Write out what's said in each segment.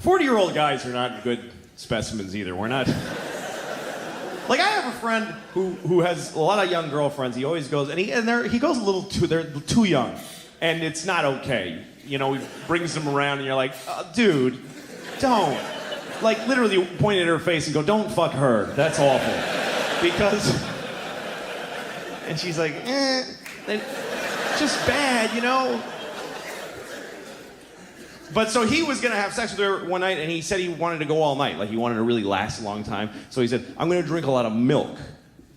40-year-old guys are not good specimens either. We're not. Like, I have a friend who has a lot of young girlfriends. He always goes, and he goes a little too, they're too young. And it's not okay. You know, he brings them around and you're like, dude, don't. Like, literally point at her face and go, don't fuck her. That's awful. Because, and she's like, just bad, you know? But so he was gonna have sex with her one night, and he said he wanted to go all night. Like, he wanted to really last a long time. So he said, I'm gonna drink a lot of milk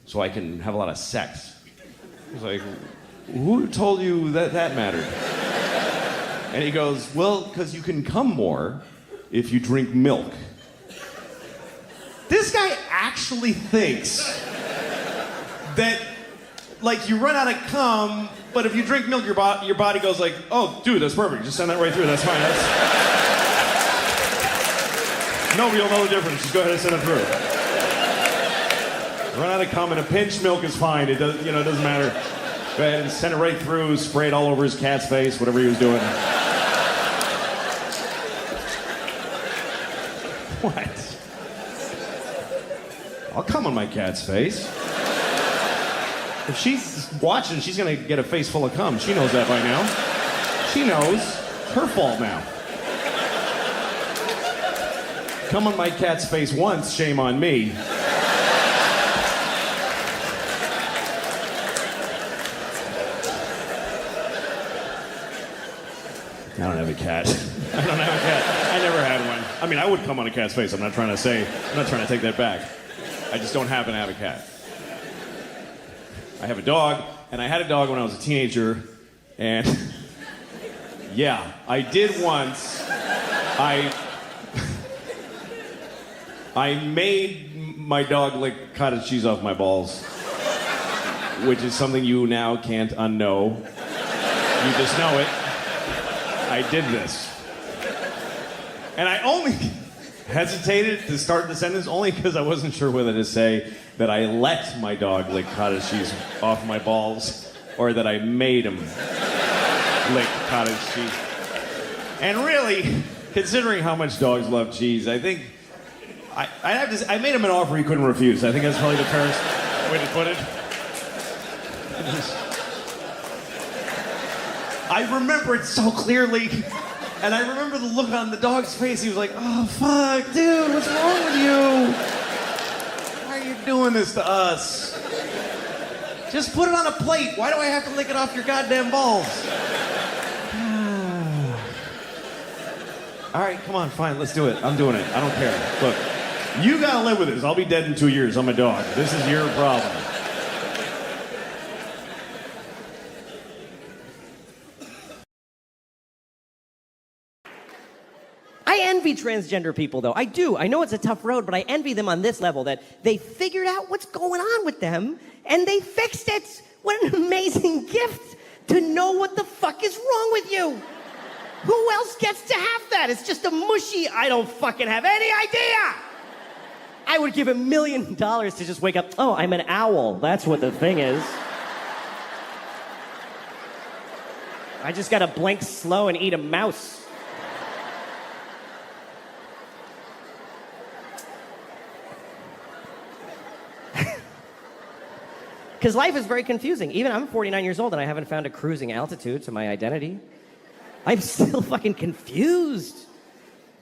so I can have a lot of sex. I was like, who told you that mattered? And he goes, well, because you can come more if you drink milk. This guy actually thinks that, like, you run out of cum, but if you drink milk, your body goes like, oh, dude, that's perfect. Just send that right through. That's fine. Nobody will know the difference. Just go ahead and send it through. Run out of cum and a pinch milk is fine. It doesn't matter. Go ahead and send it right through. Spray it all over his cat's face, whatever he was doing. What? I'll come on my cat's face. If she's watching, she's gonna get a face full of cum. She knows that by now. She knows. It's her fault now. Come on my cat's face once, shame on me. I don't have a cat. I don't have a cat. I never had one. I mean, I would come on a cat's face. I'm not trying to take that back. I just don't happen to have a cat. I have a dog, and I had a dog when I was a teenager, and yeah, I did once. I made my dog lick cottage cheese off my balls, which is something you now can't unknow. You just know it. I did this. And I only hesitated to start the sentence only because I wasn't sure whether to say that I let my dog lick cottage cheese off my balls or that I made him lick cottage cheese. And really, considering how much dogs love cheese, I think I made him an offer he couldn't refuse. I think that's probably the fairest way to put it. I remember it so clearly. And I remember the look on the dog's face. He was like, oh, fuck, dude, what's wrong with you? Why are you doing this to us? Just put it on a plate. Why do I have to lick it off your goddamn balls? All right, come on, fine, let's do it. I'm doing it. I don't care. Look, you gotta live with this. I'll be dead in 2 years. I'm a dog. This is your problem. I envy transgender people, though. I do. I know it's a tough road, but I envy them on this level, that they figured out what's going on with them, and they fixed it. What an amazing gift to know what the fuck is wrong with you. Who else gets to have that? It's just a mushy, I don't fucking have any idea. I would give $1 million to just wake up, oh, I'm an owl. That's what the thing is. I just gotta blink slow and eat a mouse. Because life is very confusing. Even I'm 49 years old and I haven't found a cruising altitude to my identity. I'm still fucking confused.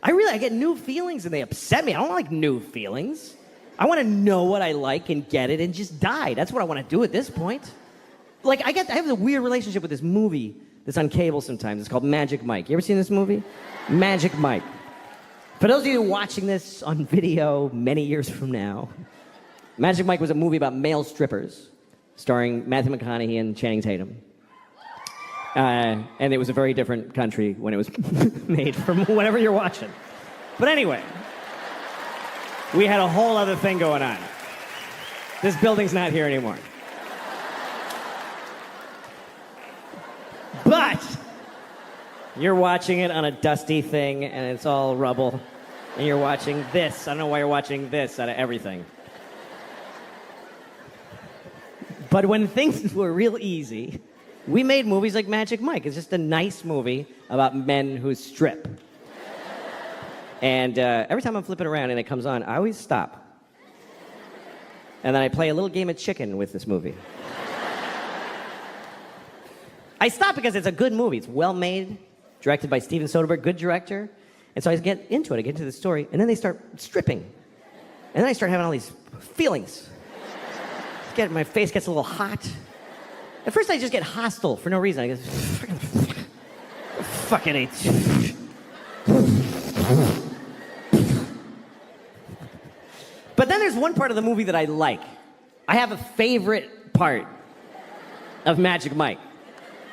I get new feelings and they upset me. I don't like new feelings. I want to know what I like and get it and just die. That's what I want to do at this point. Like, I have a weird relationship with this movie that's on cable sometimes. It's called Magic Mike. You ever seen this movie? Magic Mike. For those of you watching this on video many years from now, Magic Mike was a movie about male strippers, starring Matthew McConaughey and Channing Tatum. And it was a very different country when it was made from whatever you're watching. But anyway, we had a whole other thing going on. This building's not here anymore. But you're watching it on a dusty thing, and it's all rubble. And you're watching this. I don't know why you're watching this out of everything. But when things were real easy, we made movies like Magic Mike. It's just a nice movie about men who strip. And every time I'm flipping around and it comes on, I always stop. And then I play a little game of chicken with this movie. I stop because it's a good movie. It's well made, directed by Steven Soderbergh, good director. And so I get into it. I get into the story, and then they start stripping. And then I start having all these feelings. My face gets a little hot. At first, I just get hostile for no reason. I go, fucking hate. But then there's one part of the movie that I like. I have a favorite part of Magic Mike.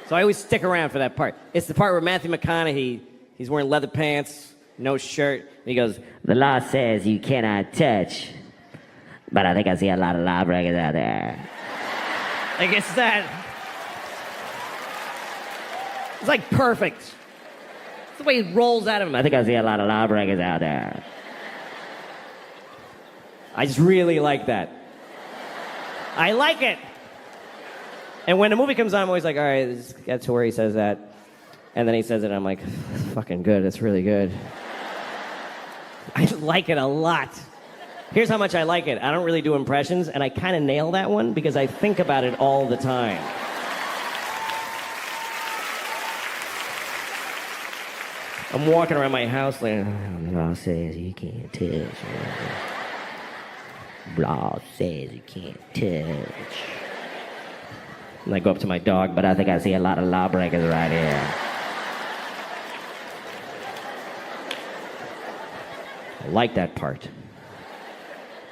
So I always stick around for that part. It's the part where Matthew McConaughey, he's wearing leather pants, no shirt, and he goes, "The law says you cannot touch, but I think I see a lot of lawbreakers out there." Like, it's that. It's like perfect. It's the way he rolls out of him. I think I see a lot of lawbreakers out there. I just really like that. I like it. And when the movie comes on, I'm always like, all right, let's get to where he says that. And then he says it, and I'm like, fucking good, it's really good. I like it a lot. Here's how much I like it. I don't really do impressions, and I kind of nail that one because I think about it all the time. I'm walking around my house like, Law says you can't touch. Law says you can't touch. and I go up to my dog, But I think I see a lot of lawbreakers right here. I like that part.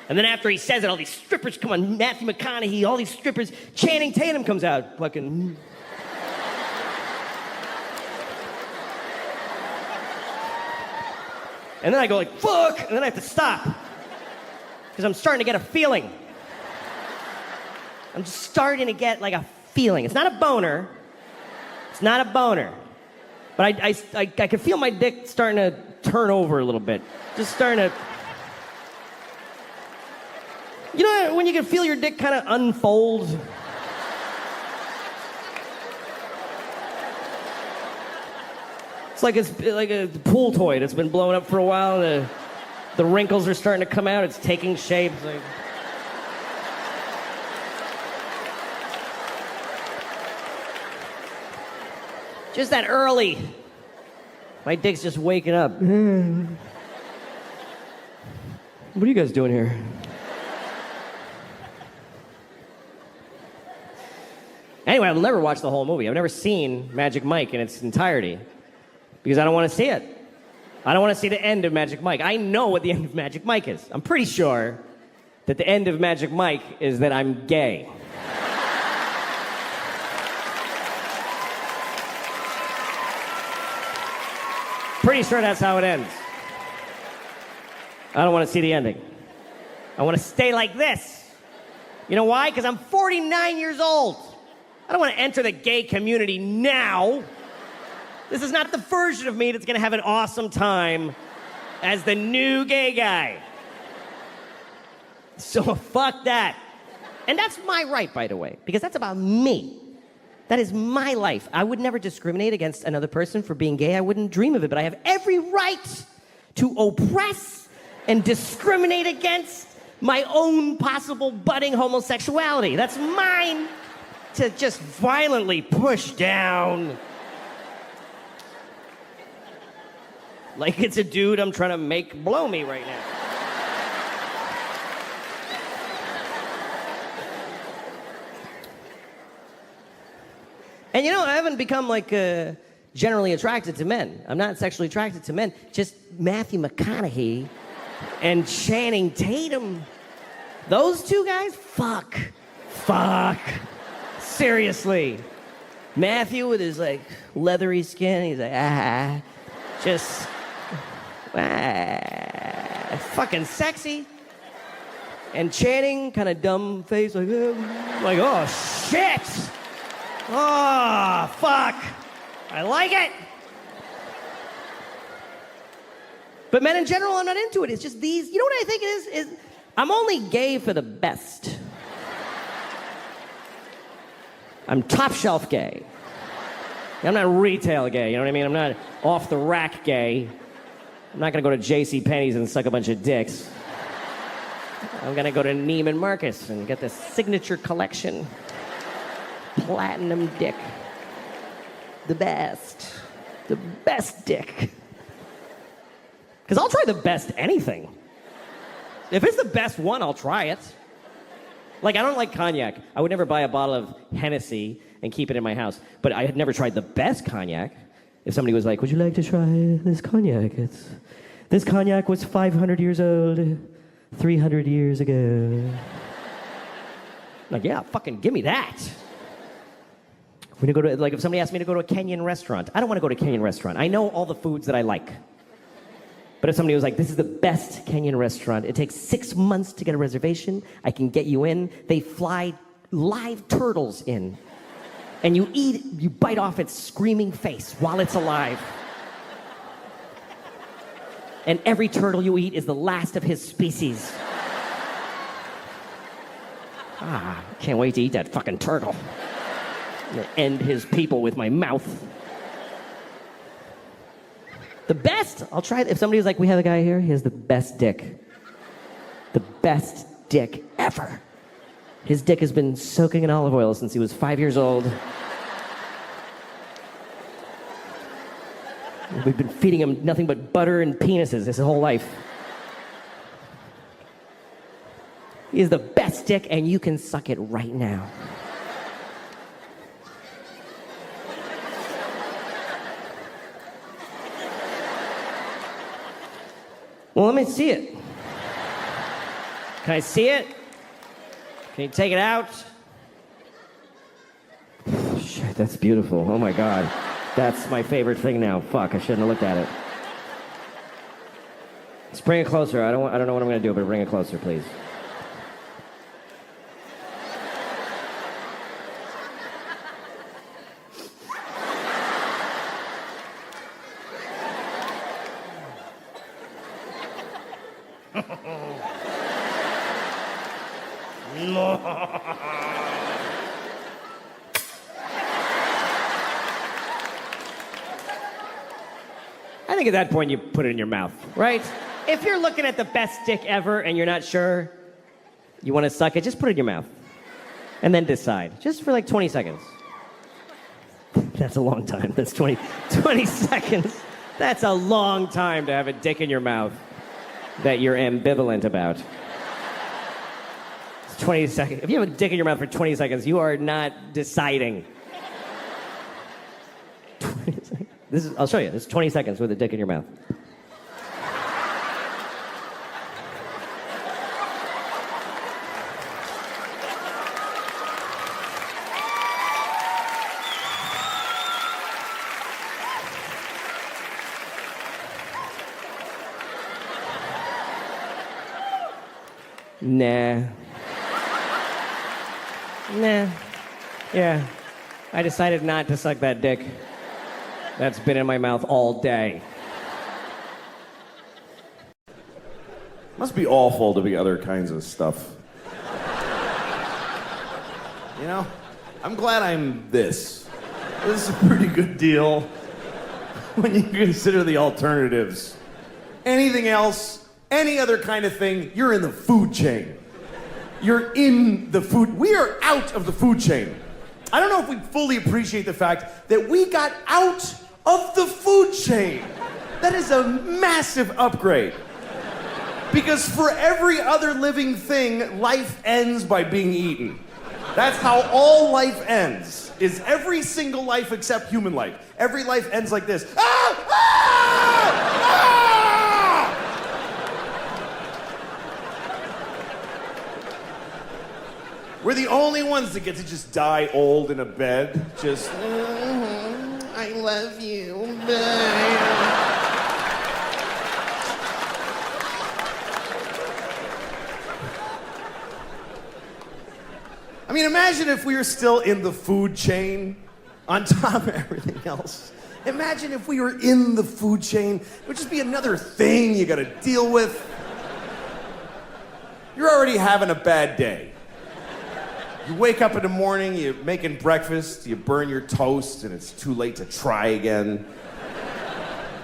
And then after he says it, all these strippers come on, Matthew McConaughey, all these strippers, Channing Tatum comes out, fucking... And then I go like, fuck, and then I have to stop. Because I'm starting to get a feeling. I'm just starting to get like a feeling. It's not a boner. It's not a boner. But I can feel my dick starting to turn over a little bit. Just starting to... You know when you can feel your dick kind of unfold? It's like a pool toy that's been blown up for a while. The wrinkles are starting to come out. It's taking shape. It's like... Just that early. My dick's just waking up. What are you guys doing here? Anyway, I've never watched the whole movie. I've never seen Magic Mike in its entirety because I don't want to see it. I don't want to see the end of Magic Mike. I know what the end of Magic Mike is. I'm pretty sure that the end of Magic Mike is that I'm gay. Pretty sure that's how it ends. I don't want to see the ending. I want to stay like this. You know why? Because I'm 49 years old. I don't want to enter the gay community now. This is not the version of me that's going to have an awesome time as the new gay guy. So fuck that. And that's my right, by the way, because that's about me. That is my life. I would never discriminate against another person for being gay. I wouldn't dream of it, but I have every right to oppress and discriminate against my own possible budding homosexuality. That's mine to just violently push down. Like it's a dude I'm trying to make blow me right now. And you know, I haven't become like generally attracted to men. I'm not sexually attracted to men. Just Matthew McConaughey and Channing Tatum. Those two guys? Fuck. Seriously. Matthew with his like leathery skin, he's like, just fucking sexy. And Channing, kind of dumb face, like oh shit. Oh, fuck. I like it. But men in general, I'm not into it. It's just these, you know what I think it is I'm only gay for the best. I'm top shelf gay. I'm not retail gay, you know what I mean? I'm not off the rack gay. I'm not gonna go to J.C. Penney's and suck a bunch of dicks. I'm gonna go to Neiman Marcus and get the signature collection. Platinum dick. The best. The best dick. Because I'll try the best anything. If it's the best one, I'll try it. Like, I don't like cognac. I would never buy a bottle of Hennessy and keep it in my house. But I had never tried the best cognac. If somebody was like, would you like to try this cognac? This cognac was 500 years old, 300 years ago. Like, yeah, fucking give me that. When you go to, like, if somebody asked me to go to a Kenyan restaurant, I don't want to go to a Kenyan restaurant. I know all the foods that I like. But if somebody was like, this is the best Kenyan restaurant, it takes 6 months to get a reservation, I can get you in, they fly live turtles in. And you bite off its screaming face while it's alive. And every turtle you eat is the last of his species. Can't wait to eat that fucking turtle. I'm gonna end his people with my mouth. The best, I'll try it. If somebody was like, we have a guy here, he has the best dick. The best dick ever. His dick has been soaking in olive oil since he was 5 years old. We've been feeding him nothing but butter and penises his whole life. He is the best dick, and you can suck it right now. Well, let me see it. Can I see it? Can you take it out? Shit, that's beautiful. Oh my God. That's my favorite thing now. Fuck, I shouldn't have looked at it. Let's bring it closer. I don't know what I'm gonna do, but bring it closer, please. I think at that point you put it in your mouth, right? If you're looking at the best dick ever and you're not sure you want to suck it, just put it in your mouth. And then decide. Just for like 20 seconds. That's a long time. That's 20 seconds. That's a long time to have a dick in your mouth that you're ambivalent about. It's 20 seconds. If you have a dick in your mouth for 20 seconds, you are not deciding. 20 seconds. I'll show you. This is 20 seconds with a dick in your mouth. Nah. Yeah. I decided not to suck that dick. That's been in my mouth all day. Must be awful to be other kinds of stuff. You know, I'm glad I'm this. This is a pretty good deal when you consider the alternatives. Anything else, any other kind of thing, you're in the food chain. You're in the food. We are out of the food chain. I don't know if we fully appreciate the fact that we got out of the food chain. That is a massive upgrade. Because for every other living thing, life ends by being eaten. That's how all life ends, is every single life except human life. Every life ends like this. Ah! Ah! Ah! We're the only ones that get to just die old in a bed. Just, I love you. Bye. I mean, imagine if we were still in the food chain on top of everything else. Imagine if we were in the food chain. It would just be another thing you gotta deal with. You're already having a bad day. You wake up in the morning, you're making breakfast, you burn your toast, and it's too late to try again.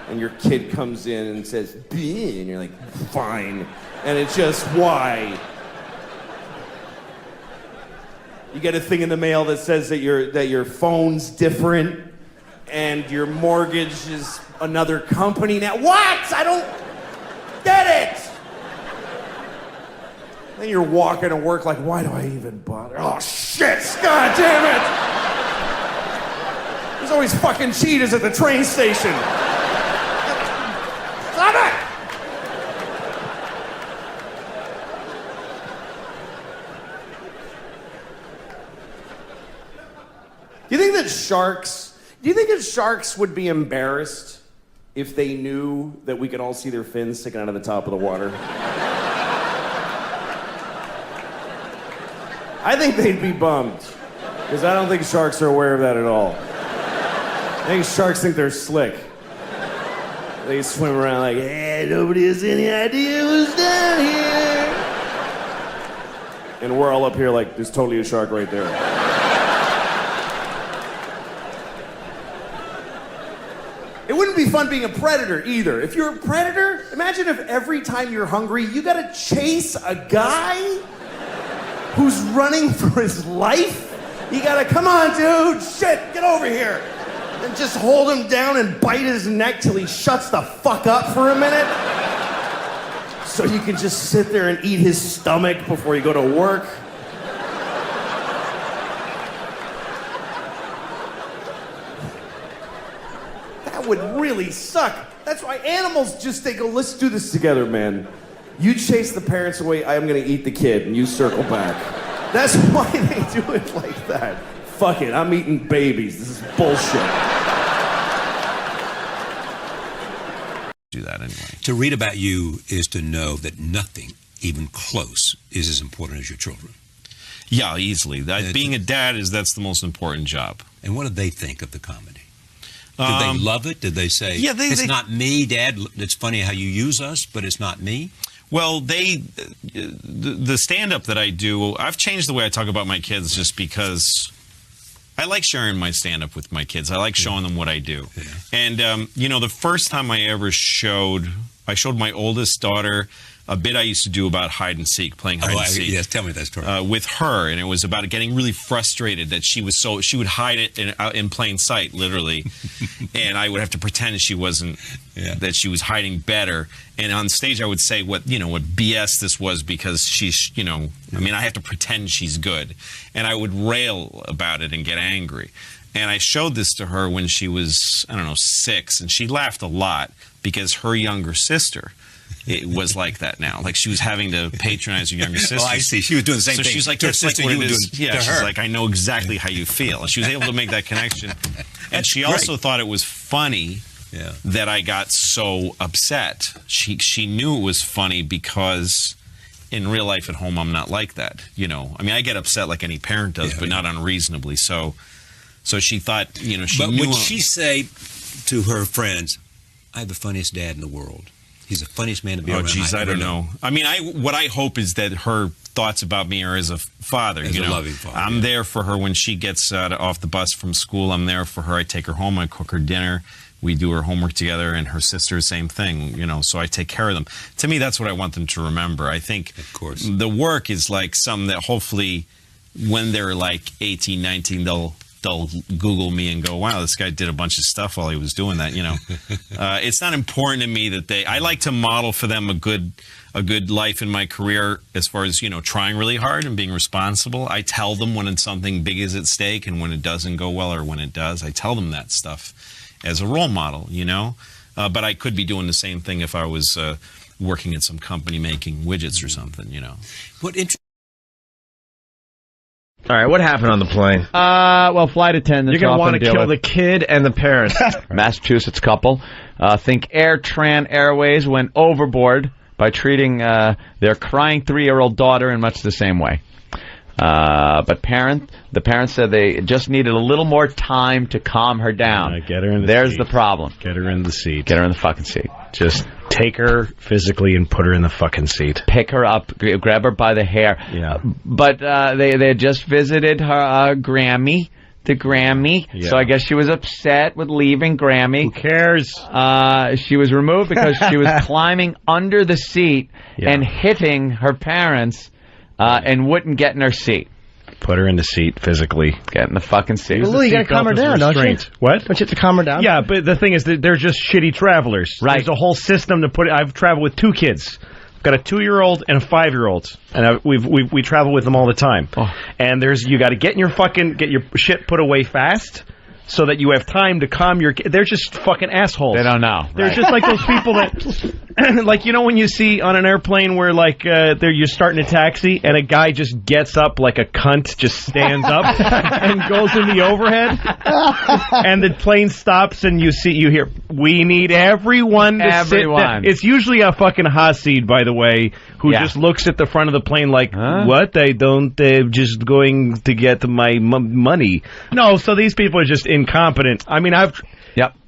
and your kid comes in and says, "Bleh," and you're like, fine. And it's just, why? You get a thing in the mail that says that your phone's different and your mortgage is another company now. What? I don't get it. Then you're walking to work like, why do I even bother? Oh, shit! God damn it! There's always fucking cheetahs at the train station. Stop it! Do you think that sharks would be embarrassed if they knew that we could all see their fins sticking out of the top of the water? I think they'd be bummed, because I don't think sharks are aware of that at all. I think sharks think they're slick. They swim around like, hey, nobody has any idea who's down here. And we're all up here like, there's totally a shark right there. It wouldn't be fun being a predator either. If you're a predator, imagine if every time you're hungry, you gotta chase a guy who's running for his life. You gotta, come on, dude, shit, get over here. And just hold him down and bite his neck till he shuts the fuck up for a minute. So you can just sit there and eat his stomach before you go to work. That would really suck. That's why animals just, they go, let's do this together, man. You chase the parents away, I'm gonna eat the kid, and you circle back. That's why they do it like that. Fuck it, I'm eating babies. This is bullshit. Do that anyway. To read about you is to know that nothing, even close, is as important as your children. Yeah, easily. Being a dad that's the most important job. And what did they think of the comedy? Did they love it? Did they say, it's not me, Dad, it's funny how you use us, but it's not me? Well, the stand-up that I do, I've changed the way I talk about my kids just because I like sharing my stand-up with my kids. I like showing them what I do. Yeah. And, you know, the first time I ever showed my oldest daughter a bit I used to do about hide and seek, playing hide and seek. Yes, tell me that story. With her, and it was about getting really frustrated that she would hide it in plain sight, literally, and I would have to pretend she wasn't, that she was hiding better. And on stage, I would say what BS this was because she's, I mean, I have to pretend she's good, and I would rail about it and get angry. And I showed this to her when she was, I don't know, 6, and she laughed a lot because her younger sister. It was like that now. Like she was having to patronize her younger sister. Oh, I see. She was doing the same thing. So she's like, that's like what it is. Yeah, she's like, I know exactly how you feel. And she was able to make that connection. And she also thought it was funny that I got so upset. She knew it was funny because in real life at home, I'm not like that. I mean, I get upset like any parent does, but not unreasonably. So she thought, she knew. But would she say to her friends, I have the funniest dad in the world? He's the funniest man to be around. Oh, geez, I don't know. I mean, what I hope is that her thoughts about me are as a father. As a loving father. I'm there for her when she gets off the bus from school. I'm there for her. I take her home. I cook her dinner. We do her homework together, and her sister, same thing. So I take care of them. To me, that's what I want them to remember. I think of course the work is like something that hopefully when they're like 18, 19, they'll Google me and go, wow, this guy did a bunch of stuff while he was doing that, It's not important to me that I like to model for them a good life in my career as far as, trying really hard and being responsible. I tell them when something big is at stake and when it doesn't go well or when it does. I tell them that stuff as a role model, But I could be doing the same thing if I was working at some company making widgets or something, What All right, what happened on the plane? Well, flight attendants. You're going to want to kill the kid and the parents. Massachusetts couple. Think Tran Airways went overboard by treating their crying 3-year-old daughter in much the same way. But the parents said they just needed a little more time to calm her down. Get her in the There's seat. the problem. Get her in the seat. Get her in the fucking seat. Just take her physically and put her in the fucking seat. Pick her up, grab her by the hair. Yeah. But they had just visited her Grammy to Grammy. Yeah. So I guess she was upset with leaving Grammy. Who cares? She was removed because she was climbing under the seat and hitting her parents and wouldn't get in her seat. Put her in the seat physically. Get in the fucking seat. Well, you gotta calm her down, don't you? What? Don't you have to calm her down? Yeah, but the thing is that they're just shitty travelers. Right. There's a whole system to put it. I've traveled with 2 kids. I've got a 2-year-old and a 5-year-old, and we travel with them all the time. Oh. And you got to get your shit put away fast, so that you have time to calm your. They're just fucking assholes. They don't know. They're just like those people that, like, you know, when you see on an airplane where like you're starting a taxi and a guy just gets up like a cunt, just stands up and goes in the overhead, and the plane stops and you hear, we need everyone to sit down. It's usually a fucking Hasid, by the way, who just looks at the front of the plane like, what? They're just going to get my money. No, so these people are just incompetent. I mean,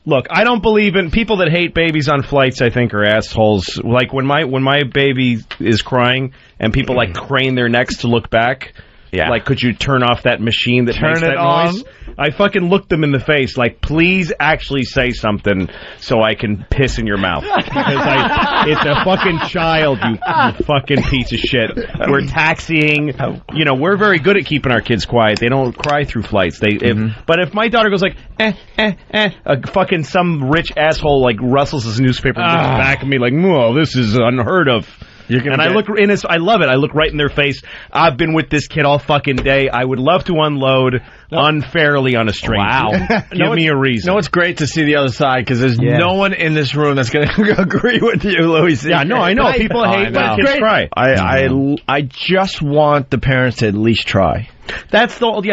Look, I don't believe in people that hate babies on flights. I think are assholes. Like when my baby is crying and people like crane their necks to look back. Yeah. Like, could you turn off that machine that makes that noise? I fucking looked them in the face like, please actually say something so I can piss in your mouth. Because it's a fucking child, you fucking piece of shit. We're taxiing. You know, we're very good at keeping our kids quiet. They don't cry through flights. But if my daughter goes like, fucking some rich asshole like rustles his newspaper and looks back at me like, whoa, this is unheard of. I look in his. I love it. I look right in their face. I've been with this kid all fucking day. I would love to unload unfairly on a stranger. Wow. Give me a reason. No, it's great to see the other side because there's no one in this room that's going to agree with you, Louis. Yeah, no, I know. People hate when kids cry. I just want the parents to at least try. That's the thing.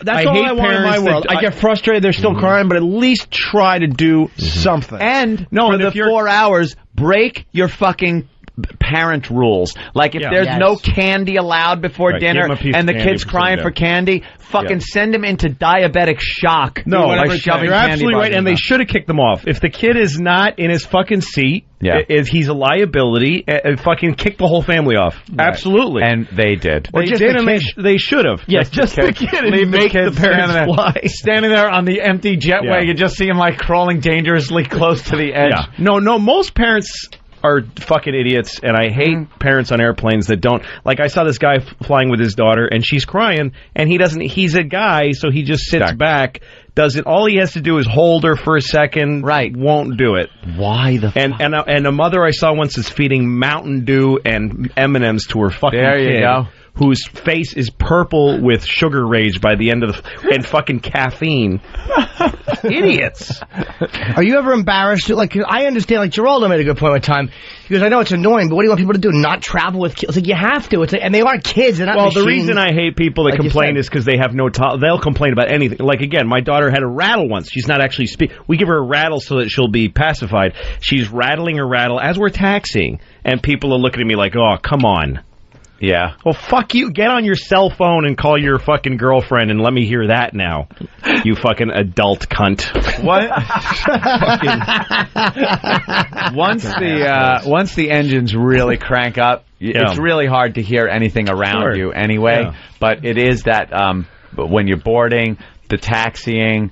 That's all I want in my world. I get frustrated. They're still crying, but at least try to do something. And for the 4 hours, break your fucking parent rules. Like if there's no candy allowed before dinner and the kid's crying for candy, fucking send them into diabetic shock. No, by shoving you're candy absolutely right, and they should have kicked them off. If the kid is not in his fucking seat, if he's a liability, fucking kick the whole family off. Right. Absolutely. And they did. They did, and they should have. Yes, just the kid. And make the parents fly. Standing there on the empty jetway, you just see him like crawling dangerously close to the edge. Yeah. No, most parents are fucking idiots, and I hate parents on airplanes that don't. Like, I saw this guy flying with his daughter, and she's crying, and he's a guy, so he just sits back, does it. All he has to do is hold her for a second. Right. Won't do it. Why the fuck? And a mother I saw once is feeding Mountain Dew and M&Ms to her fucking kid. There you go. Whose face is purple with sugar rage by the end of and fucking caffeine. Idiots. Are you ever embarrassed? Like, I understand, like, Geraldo made a good point one time. He goes, I know it's annoying, but what do you want people to do? Not travel with kids? It's like, you have to. It's like, and they are kids, they're not machines. The reason I hate people that complain is because they have no they'll complain about anything. Like, again, my daughter had a rattle once. She's not actually we give her a rattle so that she'll be pacified. She's rattling her rattle as we're taxiing, and people are looking at me like, oh, come on. Yeah. Well, fuck you. Get on your cell phone and call your fucking girlfriend and let me hear that now. You fucking adult cunt. What? Once the engines really crank up, it's really hard to hear anything around you anyway. Yeah. But it is that when you're boarding, the taxiing,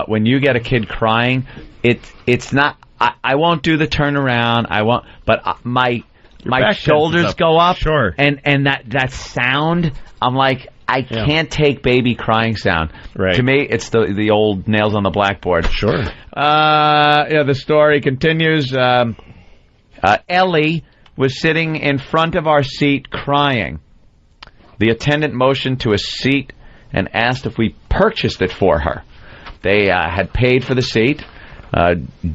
when you get a kid crying, it's not. I won't do the turnaround. I won't. But my shoulders go up, and that sound, I'm like, I can't take baby crying sound. Right. To me, it's the old nails on the blackboard. Sure. The story continues. Ellie was sitting in front of our seat crying. The attendant motioned to a seat and asked if we purchased it for her. They had paid for the seat.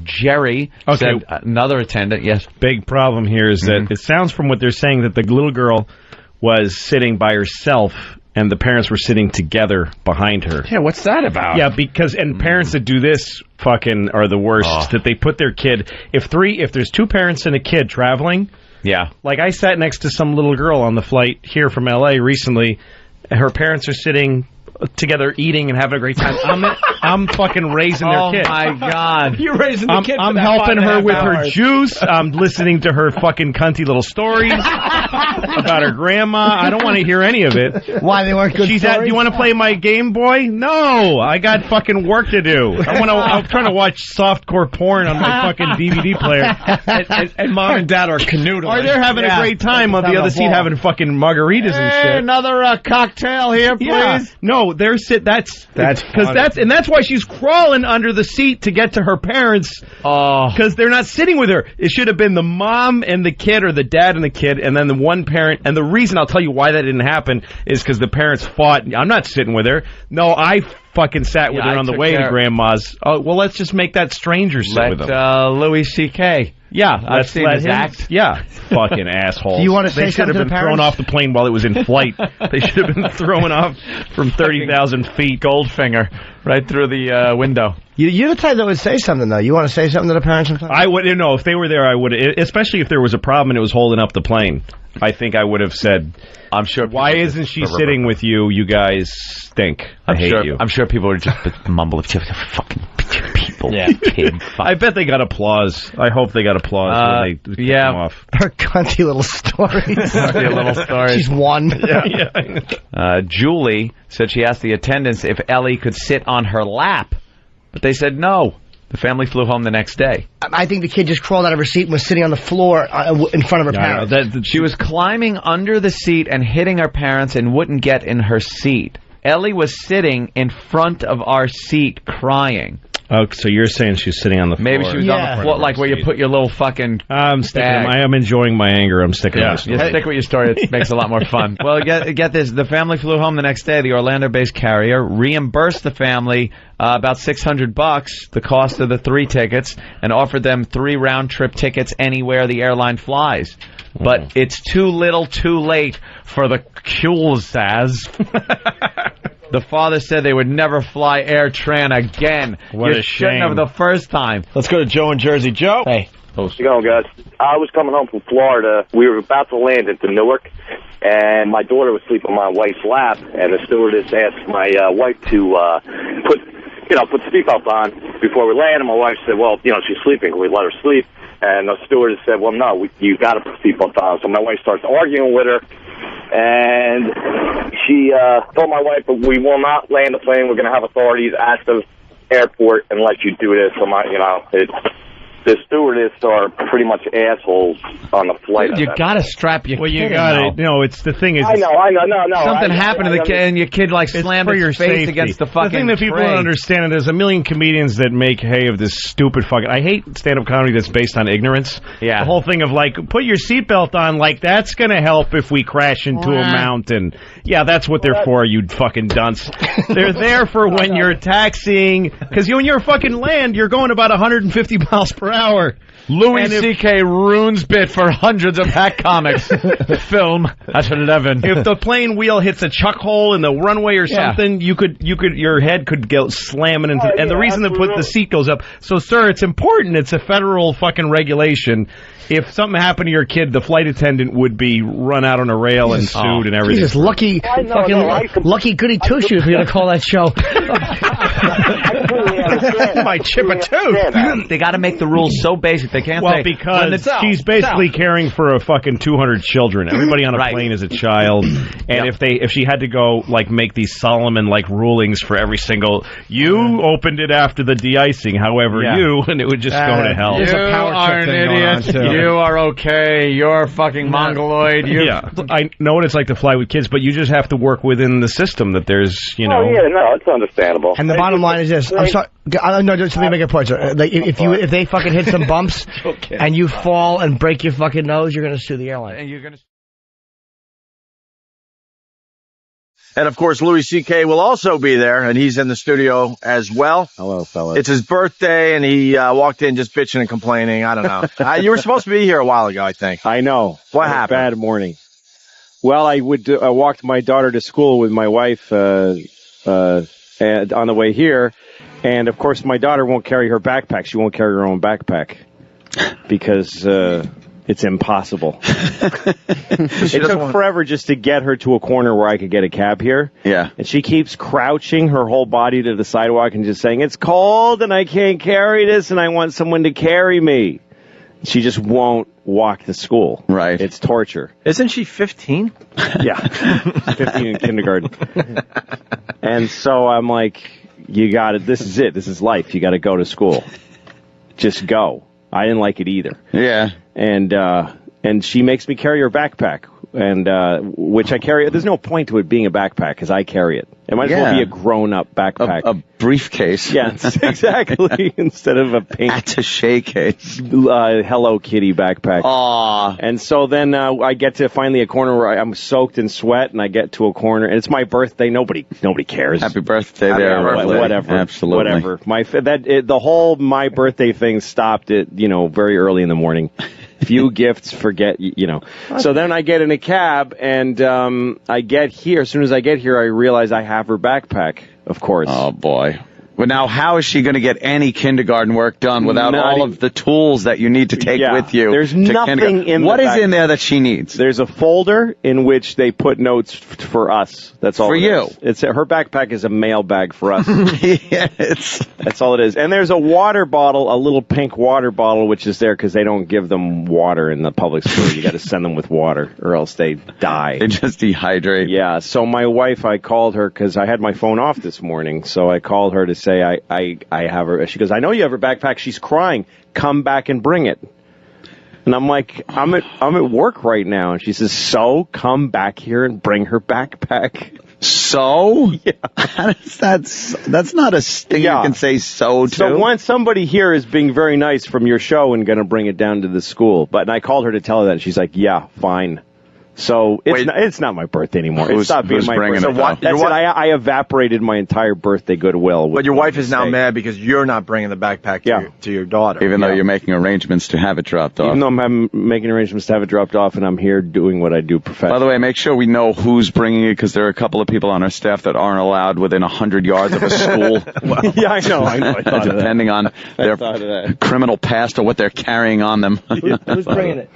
Jerry said, another attendant, yes. Big problem here is that it sounds from what they're saying that the little girl was sitting by herself and the parents were sitting together behind her. Yeah, what's that about? Yeah, because parents that do this fucking are the worst. That they put their kid, if there's 2 parents and a kid traveling, like I sat next to some little girl on the flight here from LA recently. Her parents are sitting together eating and having a great time. I'm fucking raising their kid. Oh my God! You're raising the kid. I'm helping her with her juice. I'm listening to her fucking cunty little stories about her grandma. I don't want to hear any of it. Why, they weren't good She's stories? do you want to play my Game Boy? No, I got fucking work to do. I'm trying to watch softcore porn on my fucking DVD player. And mom and dad are canoodling. Or they're having a great time on the other seat having fucking margaritas and shit. Another cocktail here, please. Yeah. No, they're that's because why she's crawling under the seat to get to her parents. Because they're not sitting with her. It should have been the mom and the kid, or the dad and the kid, and then the one parent. And the reason I'll tell you why that didn't happen is because the parents fought. I'm not sitting with her. No, I fucking sat with her on the way to grandma's. Oh, well, let's just make that stranger sit with them. Louis C.K. Yeah, I've seen his act. Yeah, fucking assholes. Do you want to say They should have been thrown off the plane while it was in flight. They should have been thrown off from 30,000 feet. Goldfinger right through the window. You're the type that would say something, though. You want to say something to the parents sometimes? I would, if they were there, I would, especially if there was a problem and it was holding up the plane. I think I would have said, I'm sure. Why isn't she sitting with you? You guys stink. I hate you. I'm sure people would just mumble, fucking people. Yeah. I bet they got applause. I hope they got applause when they kick them off. Her cunty little stories. She's one. Julie said she asked the attendants if Ellie could sit on her lap, but they said no. The family flew home the next day. I think the kid just crawled out of her seat and was sitting on the floor in front of her parents. She was climbing under the seat and hitting her parents and wouldn't get in her seat. Ellie was sitting in front of our seat crying. Oh, so you're saying she's sitting on the floor? Maybe she was on the floor, like where you put your little fucking I'm enjoying my anger. I'm sticking with you stick with your story. It makes it a lot more fun. Well, get this. The family flew home the next day. The Orlando-based carrier reimbursed the family about $600, the cost of the 3 tickets, and offered them 3 round-trip tickets anywhere the airline flies. But it's too little too late for the Kulsas. The father said they would never fly Air Tran again. What a shame. Shouldn't have the first time. Let's go to Joe in Jersey. Joe? Hey. How's it going, guys? I was coming home from Florida. We were about to land into Newark, and my daughter was sleeping on my wife's lap, and the stewardess asked my wife to put the seatbelt on before we land, and my wife said, well, she's sleeping. Can we let her sleep? And the stewardess said, well, no, you got to put the seatbelt on. So my wife starts arguing with her, and she told my wife, but we will not land the plane. We're going to have authorities at the airport and let you do this. So the stewardess are pretty much assholes on the flight. Dude, you got to strap your kid you got it. No, it's the thing is. I know. No. Something happened to the kid, and your kid slammed his face against the fucking. The thing that people don't understand, and there's a million comedians that make hay of this stupid fucking. I hate stand-up comedy that's based on ignorance. Yeah. The whole thing of put your seatbelt on, that's gonna help if we crash into a mountain. Yeah, that's what they're for, you fucking dunce. They're there for when you're taxiing, because when you're fucking land, you're going about 150 miles per hour. Louis C.K. ruins bit for hundreds of hack comics. Film at 11. If the plane wheel hits a chuck hole in the runway or something, your head could go slamming into. And the reason the seat goes up. So, sir, it's important. It's a federal fucking regulation. If something happened to your kid, the flight attendant would be run out on a rail and sued and everything. Jesus, lucky goody two shoes. We're gonna call that show. My chip a tooth. They got to make the rules so basic they can't. Well, because she's basically caring for a fucking 200 children. Everybody on a plane is a child, and if she had to go make these Solomon rulings for every single, you opened it after the de-icing, however and it would just go to hell. You are an idiot. You are okay. You're fucking mongoloid. I know what it's like to fly with kids, but you just have to work within the system that there's, Oh, yeah, no, it's understandable. And the bottom line is this. I'm sorry. No, just let me make a point, sir. If they fucking hit some bumps and you fall and break your fucking nose, you're going to sue the airline. And you're going to. And, of course, Louis C.K. will also be there, and he's in the studio as well. Hello, fellas. It's his birthday, and he walked in just bitching and complaining. I don't know. You were supposed to be here a while ago, I think. I know. What happened? Bad morning. Well, I walked my daughter to school with my wife on the way here, and, of course, my daughter won't carry her backpack. She won't carry her own backpack because It's impossible. It took forever just to get her to a corner where I could get a cab here. Yeah. And she keeps crouching her whole body to the sidewalk and just saying, it's cold and I can't carry this and I want someone to carry me. She just won't walk to school. Right. It's torture. Isn't she 15? Yeah. 15 in kindergarten. And so I'm like, you got it. This is it. This is life. You got to go to school. Just go. I didn't like it either. Yeah. And she makes me carry her backpack, and which I carry. There's no point to it being a backpack because I carry it. It might as well be a grown-up backpack. A briefcase. Yeah, exactly. Instead of a pink attaché case. Hello Kitty backpack. Aww. And so then I get to finally a corner where I'm soaked in sweat, and I get to a corner, and it's my birthday. Nobody cares. Happy birthday there. Whatever. Absolutely. Whatever. The whole my birthday thing stopped at very early in the morning. Few gifts, forget. So then I get in a cab, and I get here. As soon as I get here, I realize I have her backpack. Of course. Oh boy. But now, how is she going to get any kindergarten work done without all of the tools that you need to take with you? There's nothing in What the is in there that she needs? There's a folder in which they put notes for us. That's all. For you. It's her backpack is a mail bag for us. Yes. That's all it is. And there's a water bottle, a little pink water bottle, which is there because they don't give them water in the public school. You got to send them with water, or else they die. They just dehydrate. Yeah. So my wife, I called her because I had my phone off this morning. So I called her to say I have her. She goes, I know you have her backpack. She's crying. Come back and bring it. And I'm like, I'm at work right now. And she says, so come back here and bring her backpack. So? Yeah. That's not a thing you can say so to. So once somebody here is being very nice from your show and going to bring it down to the school. But I called her to tell her that. And she's like, yeah, fine. So it's not my birthday anymore. It stopped being my birthday. So That's it. I evaporated my entire birthday goodwill. But your wife is now mad because you're not bringing the backpack to your daughter. Even though you're making arrangements to have it dropped off. Even though I'm making arrangements to have it dropped off, and I'm here doing what I do professionally. By the way, make sure we know who's bringing it, because there are a couple of people on our staff that aren't allowed within 100 yards of a school. Yeah, I know. I thought of Depending that. on their criminal past or what they're carrying on them. Who's bringing it?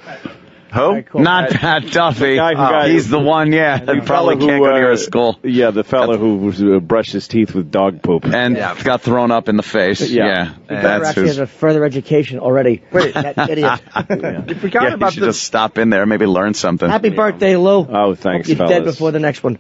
Who? Right, cool. Not Pat Duffy. He's the one, that probably can't go near a school. Yeah, the fellow who brushed his teeth with dog poop. And got thrown up in the face. Yeah. He actually has a further education already. Wait, that idiot. You forgot about should just stop in there, maybe learn something. Happy birthday, Lou. Oh, thanks, Hope you're fellas. dead before the next one.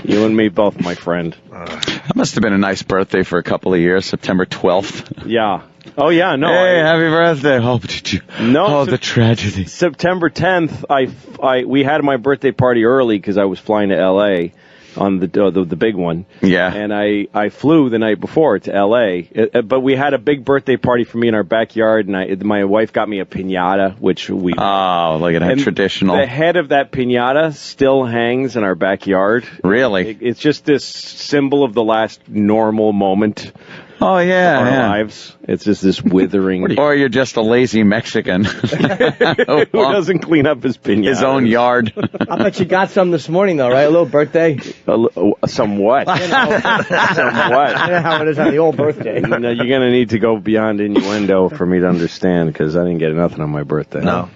You and me both, my friend. That must have been a nice birthday for a couple of years, September 12th. Yeah. Oh, yeah, no. Hey, happy birthday. Oh, did you? No. The tragedy. September 10th, we had my birthday party early because I was flying to L.A. on the big one. Yeah. And I flew the night before to L.A., but we had a big birthday party for me in our backyard, and my wife got me a piñata, which we... Oh, look at that, traditional. The head of that piñata still hangs in our backyard. Really? It's just this symbol of the last normal moment. Oh, yeah, of our lives. It's just this withering... Or you're just a lazy Mexican. Who doesn't clean up his piñata. His own yard. I bet you got some this morning, though, right? A little birthday? Somewhat. Somewhat. You know how it is on the old birthday. You're going to need to go beyond innuendo for me to understand, because I didn't get nothing on my birthday. No.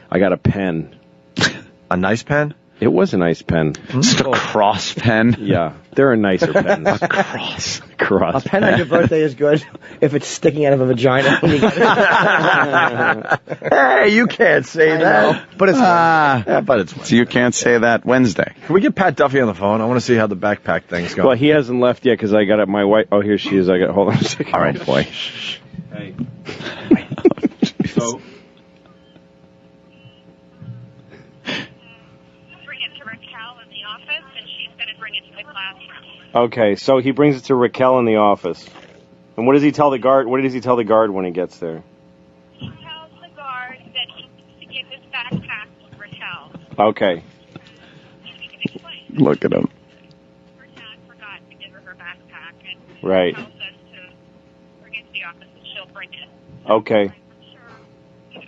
I got a pen. A nice pen? It was a nice pen. Just a cross pen? Yeah. There are nicer pens. A cross. A pen on your birthday is good if it's sticking out of a vagina. When you get it. Hey, you can't say that. But it's but it's Wednesday. So you can't say that Wednesday. Can we get Pat Duffy on the phone? I want to see how the backpack thing's going. Well, he hasn't left yet because I got my wife. Oh, here she is. Hold on a second. All right. Oh, boy. Hey. So. Okay, so he brings it to Raquel in the office. And what does he tell the guard? What does he tell the guard when he gets there? He tells the guard that he needs to give his backpack to Raquel. Okay. Look at him. Raquel forgot to give her backpack, and Right. tells us to bring it to the office and she'll bring it. Okay. He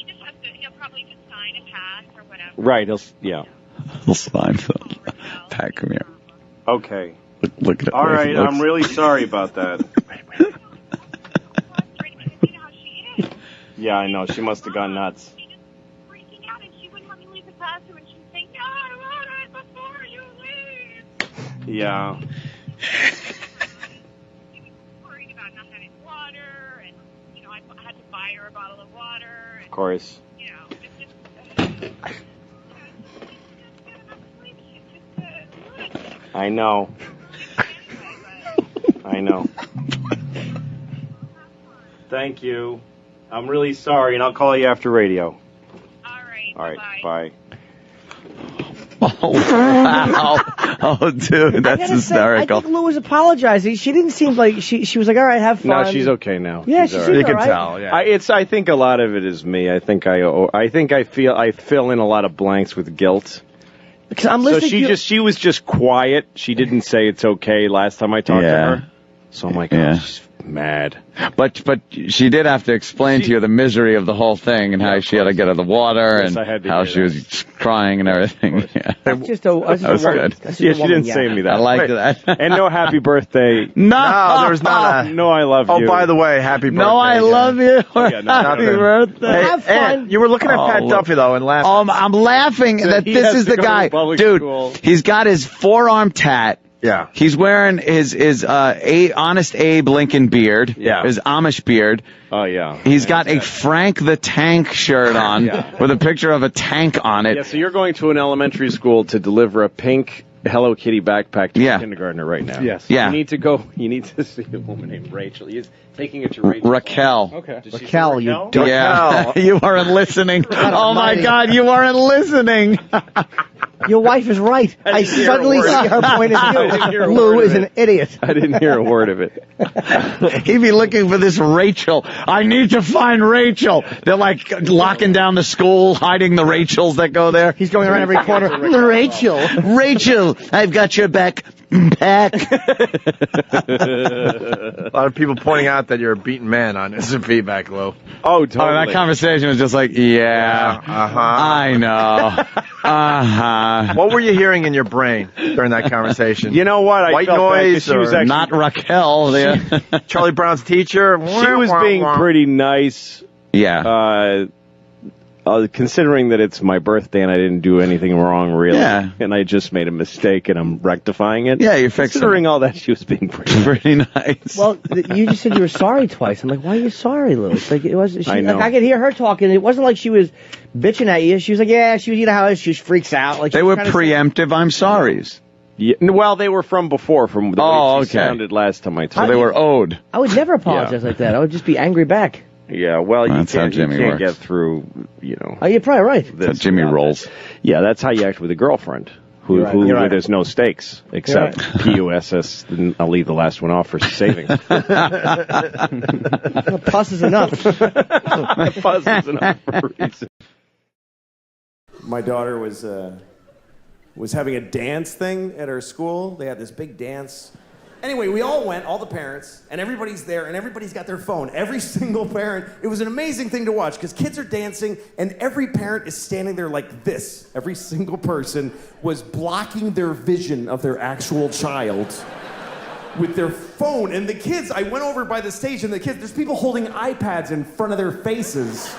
just has to, he'll probably just sign and pass or whatever. Right. He'll sign them. Pat, come here. Okay. Look at it. All right. I'm really sorry about that. Yeah, I know. She must have gone nuts. She just freaking out, and she wouldn't let me leave the classroom, and she was saying, "No, I want it before you leave." Yeah. She was worried about not having water, and I had to buy her a bottle of water. And, Of course. it's just. I know. I know. Thank you. I'm really sorry, and I'll call you after radio. All right. Bye. Oh, wow. Oh, dude, that's hysterical. I think Lou was apologizing. She didn't seem like she was like, all right, have fun. No, she's okay now. Yeah, she's all you right. can tell. Yeah. I think a lot of it is me. I fill in a lot of blanks with guilt. Because I'm listening. So she was just quiet. She didn't say it's okay last time I talked to her. So I'm like, oh, she's mad. But she did have to explain to you the misery of the whole thing and how she had to get her the water and how she was crying and everything. Yeah. That's just a that was good. Yeah, she didn't say me that. I like that. And no happy birthday. No, there's not a... No, I love you. Oh, by the way, happy birthday. No, I love you. Happy birthday. Hey, have fun. You were looking at Pat Duffy, though, and laughing. I'm laughing that he this has is to the go to guy. public Dude, school. he's got his forearm tat. Yeah. He's wearing his Honest Abe Lincoln beard. Yeah. His Amish beard. Oh, yeah. He's got a Frank the Tank shirt on with a picture of a tank on it. Yeah, so you're going to an elementary school to deliver a pink Hello Kitty backpack to a kindergartner right now. Yes. Yeah. You need to see a woman named Rachel. He's taking it to Rachel. Raquel. Okay. Raquel, you Yeah. You weren't listening. Oh, my God, you weren't listening. Your wife is right. I suddenly see her point of view. Lou Lou is an idiot. I didn't hear a word of it. He'd be looking for this Rachel. I need to find Rachel. They're like locking down the school, hiding the Rachels that go there. He's going around every corner. Rachel. Rachel, I've got your back. A lot of people pointing out that you're a beaten man on instant feedback, Lou. Oh, totally. Oh, that conversation was just like, I know. What were you hearing in your brain during that conversation? You know what? White noise. She was actually, not Raquel. Charlie Brown's teacher. She was being pretty nice. Yeah. Considering that it's my birthday and I didn't do anything wrong, really. Yeah. And I just made a mistake and I'm rectifying it. Yeah, you're fixing Considering all that, she was being pretty nice. Well, you just said you were sorry twice. I'm like, why are you sorry, Lou? It's like it was. I know. Like I could hear her talking. It wasn't like she was bitching at you. She was like, yeah, she was how she freaks out. Like they were preemptive. I'm sorries. Yeah, well, they were from before, from the way she sounded last time I talked. So they were owed. I would never apologize like that. I would just be angry back. Yeah, well, you That's how can't Jimmy works. get through, you know. Oh, you're probably right. That's how Jimmy rolls. Yeah, that's how you act with a girlfriend. Where there's no stakes except PUSS. I'll leave the last one off for saving. Plus is enough. Plus is enough for a reason. My daughter was having a dance thing at her school. They had this big dance. Anyway, we all went, all the parents, and everybody's there, and everybody's got their phone. Every single parent. It was an amazing thing to watch, because kids are dancing, and every parent is standing there like this. Every single person was blocking their vision of their actual child with their phone. And the kids, I went over by the stage, and the kids, there's people holding iPads in front of their faces.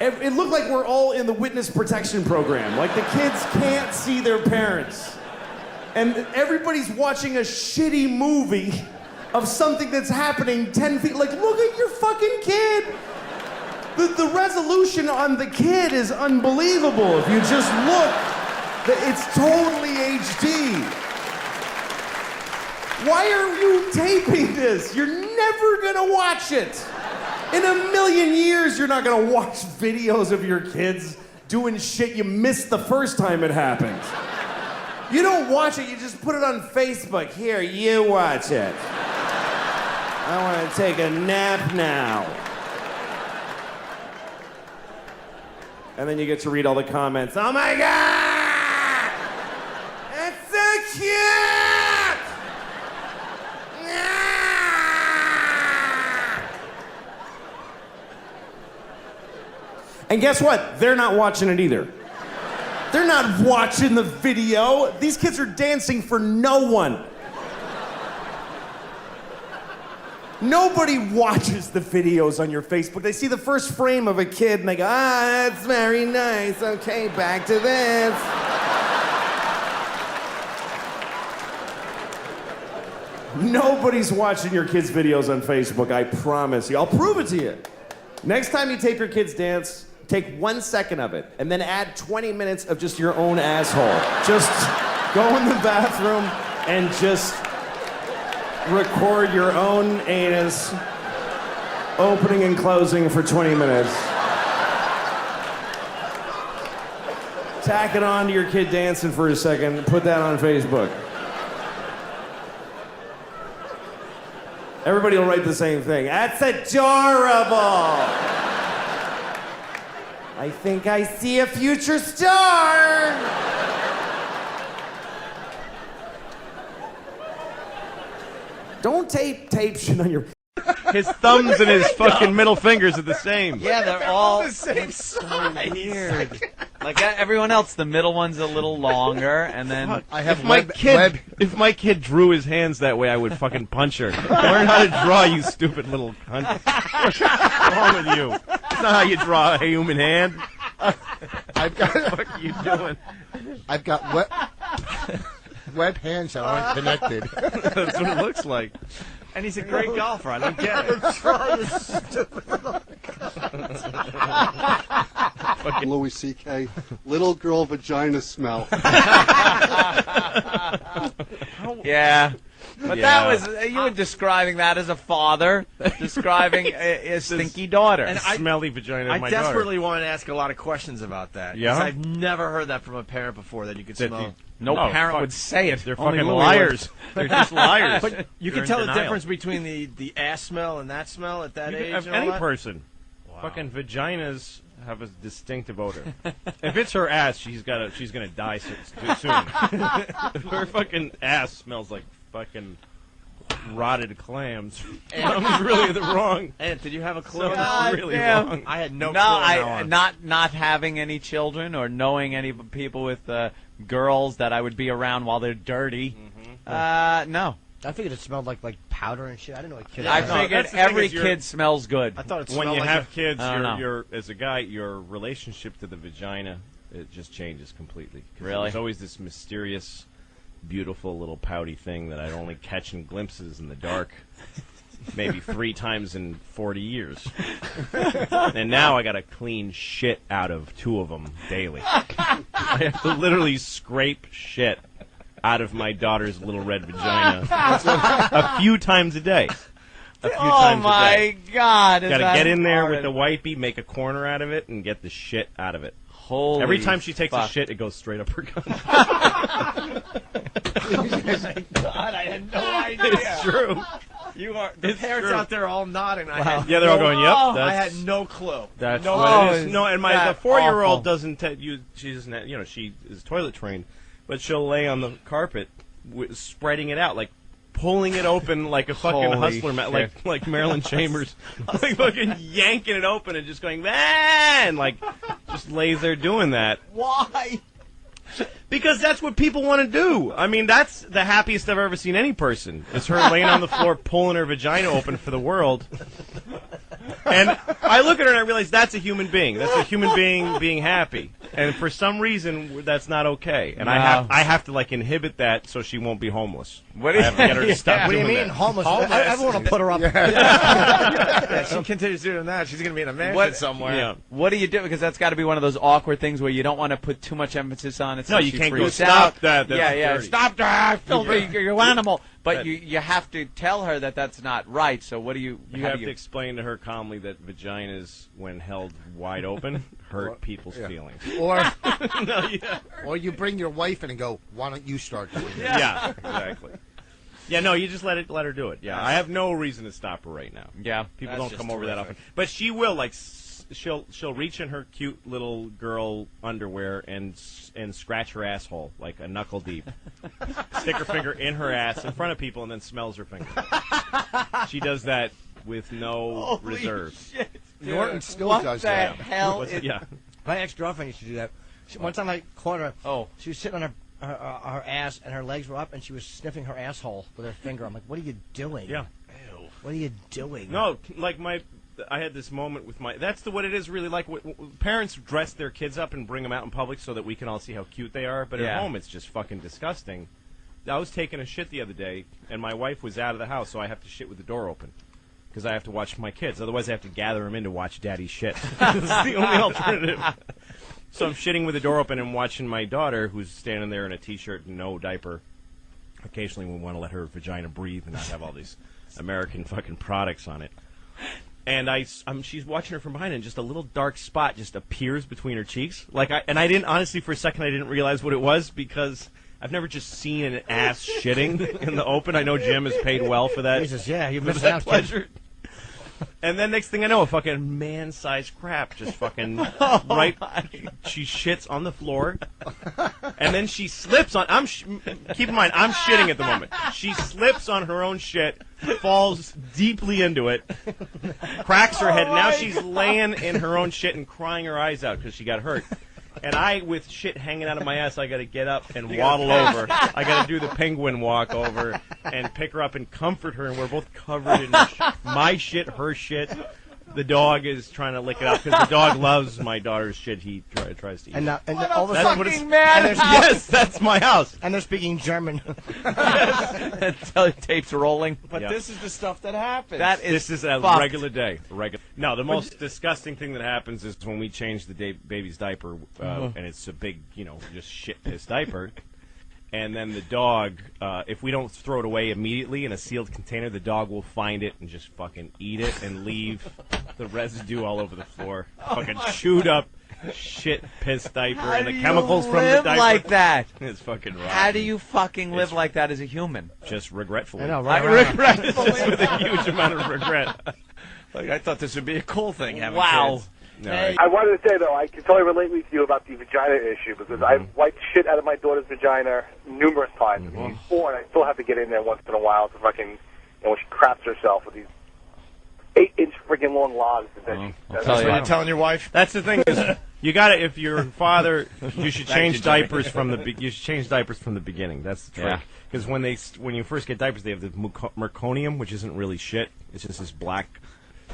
It looked like we're all in the witness protection program. Like, the kids can't see their parents. And everybody's watching a shitty movie of something that's happening 10 feet. Like, look at your fucking kid. The resolution on the kid is unbelievable. If you just look, it's totally HD. Why are you taping this? You're never gonna watch it. In a million years, you're not gonna watch videos of your kids doing shit you missed the first time it happened. You don't watch it, you just put it on Facebook. Here, you watch it. I want to take a nap now. And then you get to read all the comments. Oh my God! It's so cute! And guess what? They're not watching it either. They're not watching the video. These kids are dancing for no one. Nobody watches the videos on your Facebook. They see the first frame of a kid and they go, that's very nice. Okay, back to this. Nobody's watching your kids' videos on Facebook, I promise you. I'll prove it to you. Next time you tape your kids dance, take 1 second of it and then add 20 minutes of just your own asshole. Just go in the bathroom and just record your own anus opening and closing for 20 minutes. Tack it on to your kid dancing for a second, put that on Facebook. Everybody will write the same thing. That's adorable. I think I see a future star. Don't tape shit on your... His thumbs and his fucking middle fingers are the same. Yeah, they're all the same size. weird. Like everyone else, the middle one's a little longer, and then If my kid drew his hands that way, I would fucking punch her. Learn how to draw, you stupid little cunt. What's wrong with you? That's not how you draw a human hand. I've got. What the fuck are you doing? I've got web hands that aren't connected. That's what it looks like. And he's a great golfer. I don't get it. Louis C.K. Little girl vagina smell. Yeah. But that was, you were describing that as a father, describing a stinky daughter. And smelly vagina of my I desperately wanted to ask a lot of questions about that. Yeah? 'Cause I've never heard that from a parent before, that you could smell. No parent would say it. They're Only fucking Louis liars. would. They're just liars. But you They're can tell in the denial. difference between the ass smell and that smell at that age. Of and all any that? person. Wow. Fucking vaginas have a distinctive odor. If it's her ass, she's gonna die soon. If her fucking ass smells like fucking rotted clams, I'm really the wrong. And did you have a clue? Something's really wrong. I had no clue. Not having any children or knowing any people with girls that I would be around while they're dirty. No. I figured it smelled like powder and shit. I didn't know what kids. I figured every kid smells good. I thought it when smelled you like have kids, I don't know. you're as a guy, your relationship to the vagina, it just changes completely. 'Cause Really? There's always this mysterious, beautiful little pouty thing that I'd only catch in glimpses in the dark. Maybe 3 times in 40 years. And now I got to clean shit out of 2 of them daily. I have to literally scrape shit out of my daughter's little red vagina a few times a day. A few times a day. God! Got to get in there with the wipey, make a corner out of it, and get the shit out of it. Holy Every time she takes fuck. a shit, it goes straight up her gun. God, I had no idea. It's true. You are the It's parents true. out there all nodding. I Wow. had Yeah, they're all going, yep. I had no clue. That's no what clue. it is. No, and the 4-year-old doesn't she doesn't, she is toilet trained, but she'll lay on the carpet spreading it out, like pulling it open like a fucking Holy hustler, like Marilyn Chambers, like fucking yanking it open and just going, man, like just lays there doing that. Why? Because that's what people want to do. I mean, that's the happiest I've ever seen any person. Is her laying on the floor pulling her vagina open for the world. And I look at her and I realize that's a human being. That's a human being being happy. And for some reason, that's not okay. And I have to like inhibit that so she won't be homeless. What do I have to get her to stop What do you doing mean, that. homeless? I want to put her up. Yeah, she continues doing that. She's going to be in a mansion somewhere. Yeah. What do you do? Because that's got to be one of those awkward things where you don't want to put too much emphasis on it. So No, you she can't go, freaks "Stop out. that, that's Yeah, dirty." stop that, filthy, Yeah. you animal. But you have to tell her that that's not right. So what do you? You have to explain to her calmly that vaginas, when held wide open, hurt people's feelings. Or, No, yeah. or you bring your wife in and go, why don't you start doing it? Yeah, exactly. Yeah, no, you just let her do it. Yeah, I have no reason to stop her right now. Yeah, people that's don't come just over that terrific. often, but she will. Like, she'll reach in her cute little girl underwear and scratch her asshole like a knuckle deep. Stick her finger in her ass in front of people and then smells her finger. She does that with no reserve. Shit, dude. Norton still what does the that. hell? Yeah. My ex-girlfriend used to do that. One time I caught her. Oh. She was sitting on her ass, and her legs were up, and she was sniffing her asshole with her finger. I'm like, what are you doing? Yeah. What are you doing? No, like I had this moment with that's what it is really like. Parents dress their kids up and bring them out in public so that we can all see how cute they are. But at home, it's just fucking disgusting. I was taking a shit the other day, and my wife was out of the house, so I have to shit with the door open. Because I have to watch my kids. Otherwise, I have to gather them in to watch daddy shit. It's the only alternative. So I'm shitting with the door open and watching my daughter, who's standing there in a T-shirt and no diaper. Occasionally we want to let her vagina breathe and not have all these American fucking products on it. And she's watching her from behind, and just a little dark spot just appears between her cheeks. And I didn't, honestly, for a second, I didn't realize what it was, because I've never just seen an ass shitting in the open. I know Jim is paid well for that. Jesus, yeah, you missed that out, pleasure. And then next thing I know, a fucking man-sized crap just fucking she shits on the floor, and then she slips on. Keep in mind, I'm shitting at the moment. She slips on her own shit, falls deeply into it, cracks her head. Now she's laying in her own shit and crying her eyes out because she got hurt. And I, with shit hanging out of my ass, I got to get up and waddle over. I got to do the penguin walk over and pick her up and comfort her. And we're both covered in my shit, her shit. The dog is trying to lick it up because the dog loves my daughter's shit. He tries to eat. And it. all of a That's sudden, what it's, madhouse. yes, that's my house. And they're speaking German. Tapes rolling. But this is the stuff that happens. This is a fucked. regular day. No, the most disgusting thing that happens is when we change the baby's diaper, and it's a big, just shit-piss diaper. And then the dog, if we don't throw it away immediately in a sealed container, the dog will find it and just fucking eat it and leave the residue all over the floor. Fucking chewed up shit piss diaper and the chemicals from the diaper. Like that? It's fucking rotten. How do you fucking live like that as a human? Just regretfully. I know, Regretfully. Just with a huge amount of regret. Like, I thought this would be a cool thing, having kids. No, I wanted to say, though, I can totally relate with you about the vagina issue, because I've wiped shit out of my daughter's vagina numerous times. She's 4, and I still have to get in there once in a while to fucking, when she craps herself with these 8-inch freaking long logs. That's what you're telling your wife? That's the thing. Is you got to, if you're father, you should change diapers from the. You should change diapers from the beginning. That's the trick. Because when you first get diapers, they have the meconium, which isn't really shit. It's just this black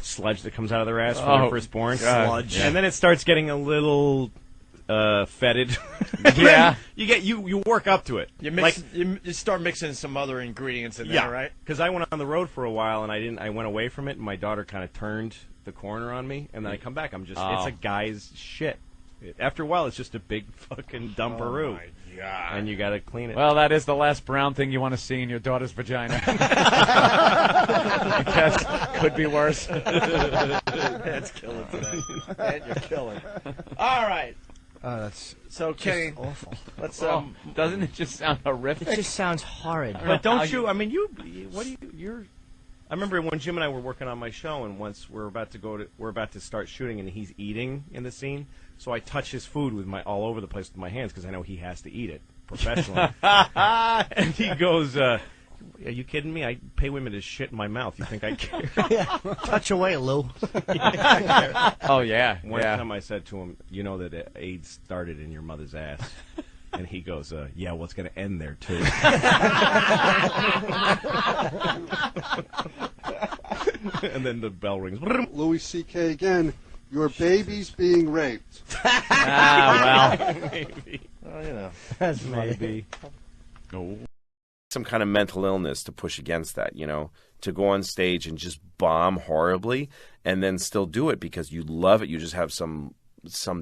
sludge that comes out of their ass when they're first born. Sludge. And then it starts getting a little fetid. Yeah. You work up to it. You start mixing some other ingredients in there, right? Because I went on the road for a while and I went away from it, and my daughter kind of turned the corner on me, and then I come back, it's a guy's shit. After a while, it's just a big fucking dumperoo. Oh my God. And you got to clean it. Well, that is the last brown thing you want to see in your daughter's vagina. Could be worse. That's killing today. And you're killing. All right. Oh, that's so Kenny. awful. Let's Doesn't it just sound horrific? It just sounds horrid. But don't you? I mean, you're. I remember when Jim and I were working on my show, and once we're about to start shooting, and he's eating in the scene. So I touch his food with all over the place with my hands because I know he has to eat it professionally. And he goes, "Are you kidding me? I pay women to shit in my mouth. You think I care?" Touch away, Lou. Oh yeah. One time I said to him, "You know that AIDS started in your mother's ass." And he goes, "Yeah, well, it's going to end there, too." And then the bell rings. Louis C.K. again. Your baby's being raped. Well. Maybe. Well, That's maybe. No. Some kind of mental illness to push against that, to go on stage and just bomb horribly and then still do it because you love it. You just have some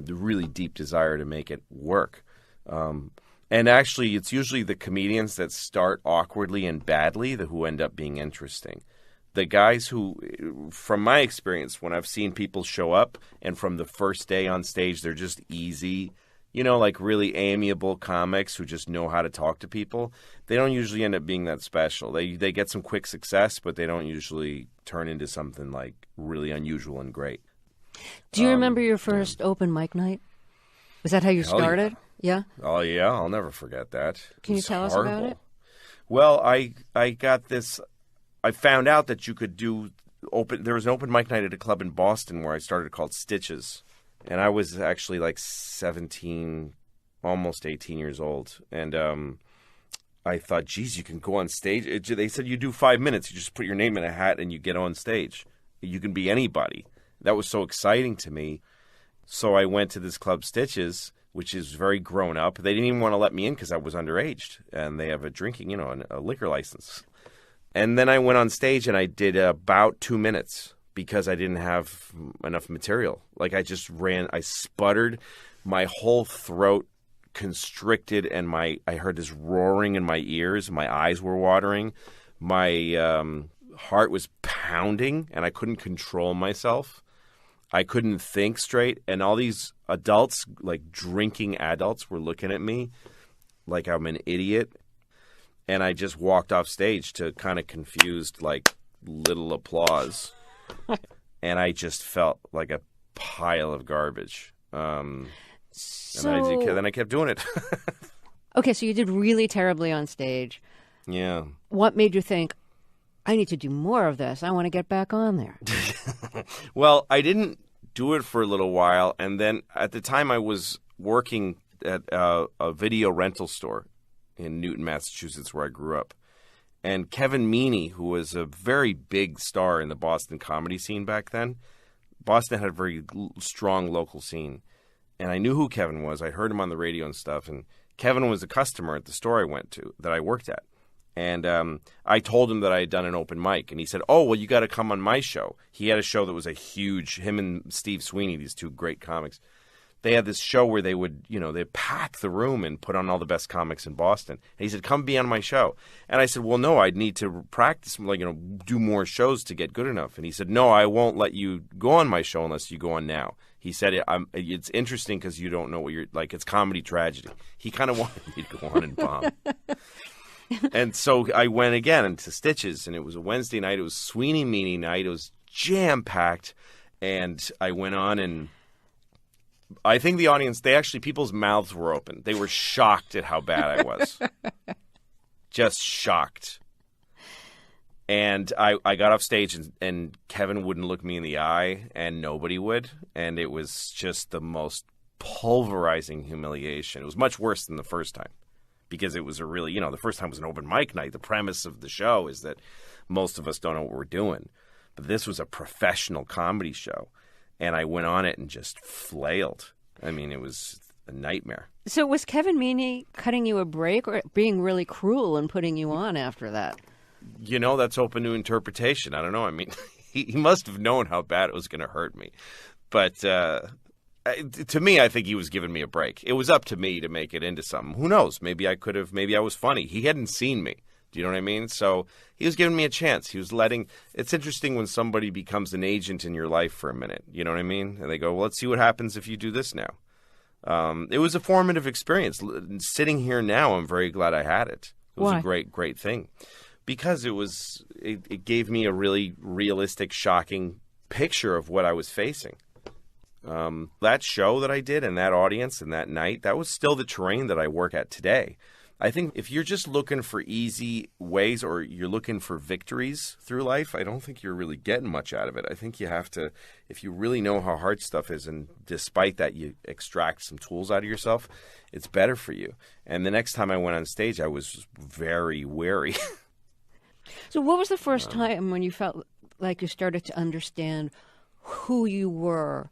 really deep desire to make it work. And actually, it's usually the comedians that start awkwardly and badly who end up being interesting. The guys who, from my experience, when I've seen people show up and from the first day on stage, they're just easy, like really amiable comics who just know how to talk to people, they don't usually end up being that special. They get some quick success, but they don't usually turn into something like really unusual and great. Do you remember your first open mic night? Was that how you started? Yeah. Oh, yeah. I'll never forget that. Can you tell us about it? Well, I got this. I found out that you could do there was an open mic night at a club in Boston where I started called Stitches. And I was actually like 17, almost 18 years old. And I thought, geez, you can go on stage. They said you do 5 minutes. You just put your name in a hat and you get on stage. You can be anybody. That was so exciting to me. So I went to this club, Stitches, which is very grown up. They didn't even want to let me in because I was underage, and they have a drinking, a liquor license. And then I went on stage and I did about 2 minutes because I didn't have enough material. Like I sputtered, my whole throat constricted, and I heard this roaring in my ears. My eyes were watering. My heart was pounding, and I couldn't control myself. I couldn't think straight, and all these adults, like drinking adults, were looking at me like I'm an idiot. And I just walked off stage to kind of confused, like, little applause. And I just felt like a pile of garbage. And then I kept doing it. Okay, so you did really terribly on stage. Yeah. What made you think, I need to do more of this. I want to get back on there. Well, I didn't do it for a little while. And then at the time I was working at a video rental store in Newton, Massachusetts, where I grew up. And Kevin Meaney, who was a very big star in the Boston comedy scene back then, Boston had a very strong local scene. And I knew who Kevin was. I heard him on the radio and stuff. And Kevin was a customer at the store I went to, that I worked at. And I told him that I had done an open mic. And he said, oh, well, you got to come on my show. He had a show that was a huge, him and Steve Sweeney, these two great comics. They had this show where they would, they'd pack the room and put on all the best comics in Boston. And he said, come be on my show. And I said, well, no, I'd need to practice, do more shows to get good enough. And he said, no, I won't let you go on my show unless you go on now. He said, it's interesting because you don't know what you're, like, it's comedy tragedy. He kind of wanted me to go on and bomb. And so I went again into Stitches, and it was a Wednesday night. It was Sweeney Meaney night. It was jam-packed. And I went on, and I think the audience, people's mouths were open. They were shocked at how bad I was. Just shocked. And I got off stage, and Kevin wouldn't look me in the eye, and nobody would. And it was just the most pulverizing humiliation. It was much worse than the first time, because it was a really, the first time was an open mic night. The premise of the show is that most of us don't know what we're doing. But this was a professional comedy show. And I went on it and just flailed. I mean, it was a nightmare. So was Kevin Meaney cutting you a break or being really cruel and putting you on after that? That's open to interpretation. I don't know. I mean, he must have known how bad it was going to hurt me. But to me, I think he was giving me a break. It was up to me to make it into something. Who knows? Maybe I was funny. He hadn't seen me. Do you know what I mean? So he was giving me a chance. He was it's interesting when somebody becomes an agent in your life for a minute. You know what I mean? And they go, well, let's see what happens if you do this now. It was a formative experience. Sitting here now, I'm very glad I had it. It was Why? A great, great thing. Because it gave me a really realistic, shocking picture of what I was facing. That show that I did and that audience and that night, that was still the terrain that I work at today. I think if you're just looking for easy ways or you're looking for victories through life, I don't think you're really getting much out of it. I think you have to, if you really know how hard stuff is, and despite that you extract some tools out of yourself, it's better for you. And the next time I went on stage, I was very wary. So what was the first time when you felt like you started to understand who you were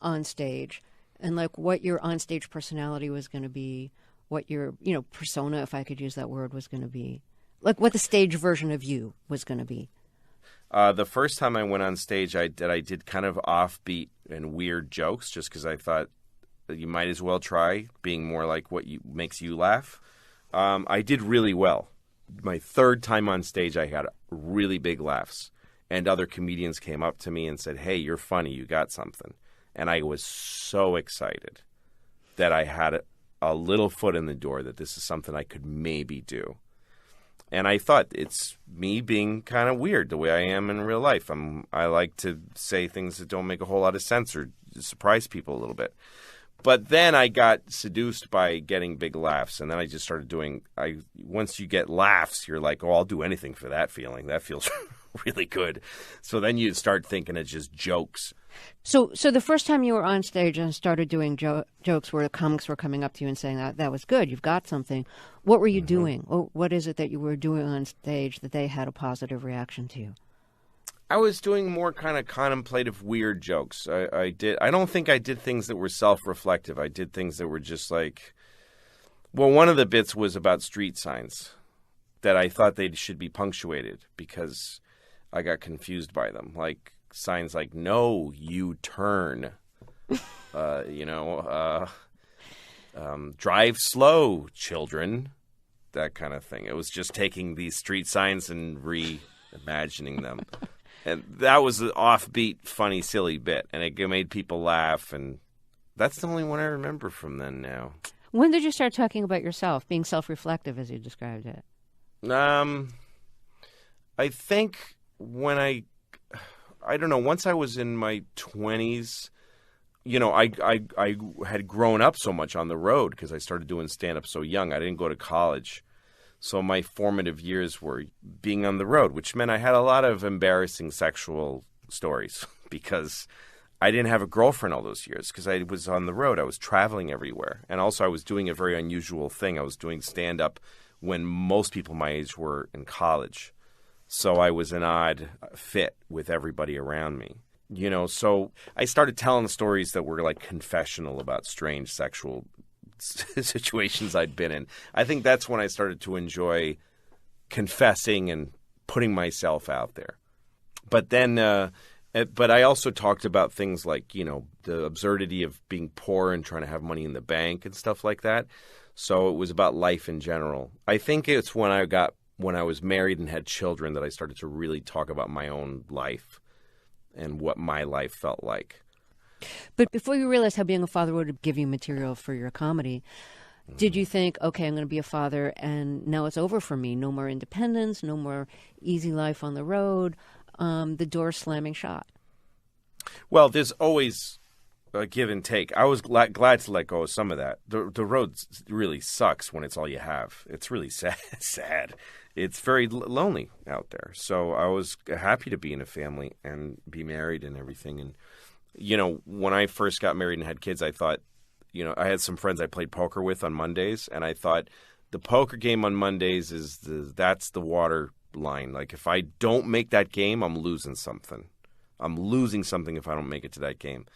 on stage and like what your onstage personality was going to be? What your, persona, if I could use that word, was going to be. Like what the stage version of you was going to be. The first time I went on stage, I did kind of offbeat and weird jokes just because I thought that you might as well try being more like what makes you laugh. I did really well. My third time on stage, I had really big laughs. And other comedians came up to me and said, hey, you're funny, you got something. And I was so excited that I had a little foot in the door that this is something I could maybe do. And I thought it's me being kind of weird the way I am in real life. I like to say things that don't make a whole lot of sense or surprise people a little bit. But then I got seduced by getting big laughs. And then I just started once you get laughs, you're like, oh, I'll do anything for that feeling. That feels really good. So then you start thinking it's just jokes. So the first time you were on stage and started doing jokes where the comics were coming up to you and saying that was good, you've got something. What were you doing? What is it that you were doing on stage that they had a positive reaction to you? I was doing more kind of contemplative, weird jokes. I don't think I did things that were self-reflective. I did things that were just like, well, one of the bits was about street signs that I thought they should be punctuated because I got confused by them. Like signs like "No, you turn," drive slow, children, that kind of thing. It was just taking these street signs and reimagining them. And that was an offbeat, funny, silly bit, and it made people laugh, and that's the only one I remember from then now. When did you start talking about yourself, being self-reflective as you described it? I think when I don't know, once I was in my 20s, I had grown up so much on the road because I started doing stand-up so young. I didn't go to college. So my formative years were being on the road, which meant I had a lot of embarrassing sexual stories because I didn't have a girlfriend all those years because I was on the road. I was traveling everywhere. And also I was doing a very unusual thing. I was doing stand-up when most people my age were in college. So I was an odd fit with everybody around me. So I started telling stories that were like confessional about strange sexual situations I'd been in. I think that's when I started to enjoy confessing and putting myself out there. But then, but I also talked about things like, the absurdity of being poor and trying to have money in the bank and stuff like that. So it was about life in general. I think it's when I was married and had children that I started to really talk about my own life and what my life felt like. But before you realized how being a father would give you material for your comedy, did you think, okay, I'm going to be a father and now it's over for me? No more independence, no more easy life on the road, the door slamming shut? Well, there's always a give and take. I was glad to let go of some of that. The road really sucks when it's all you have. It's really sad. It's very lonely out there. So I was happy to be in a family and be married and everything. And when I first got married and had kids, I thought, I had some friends I played poker with on Mondays, and I thought the poker game on Mondays that's the water line. Like if I don't make that game, I'm losing something. I'm losing something if I don't make it to that game.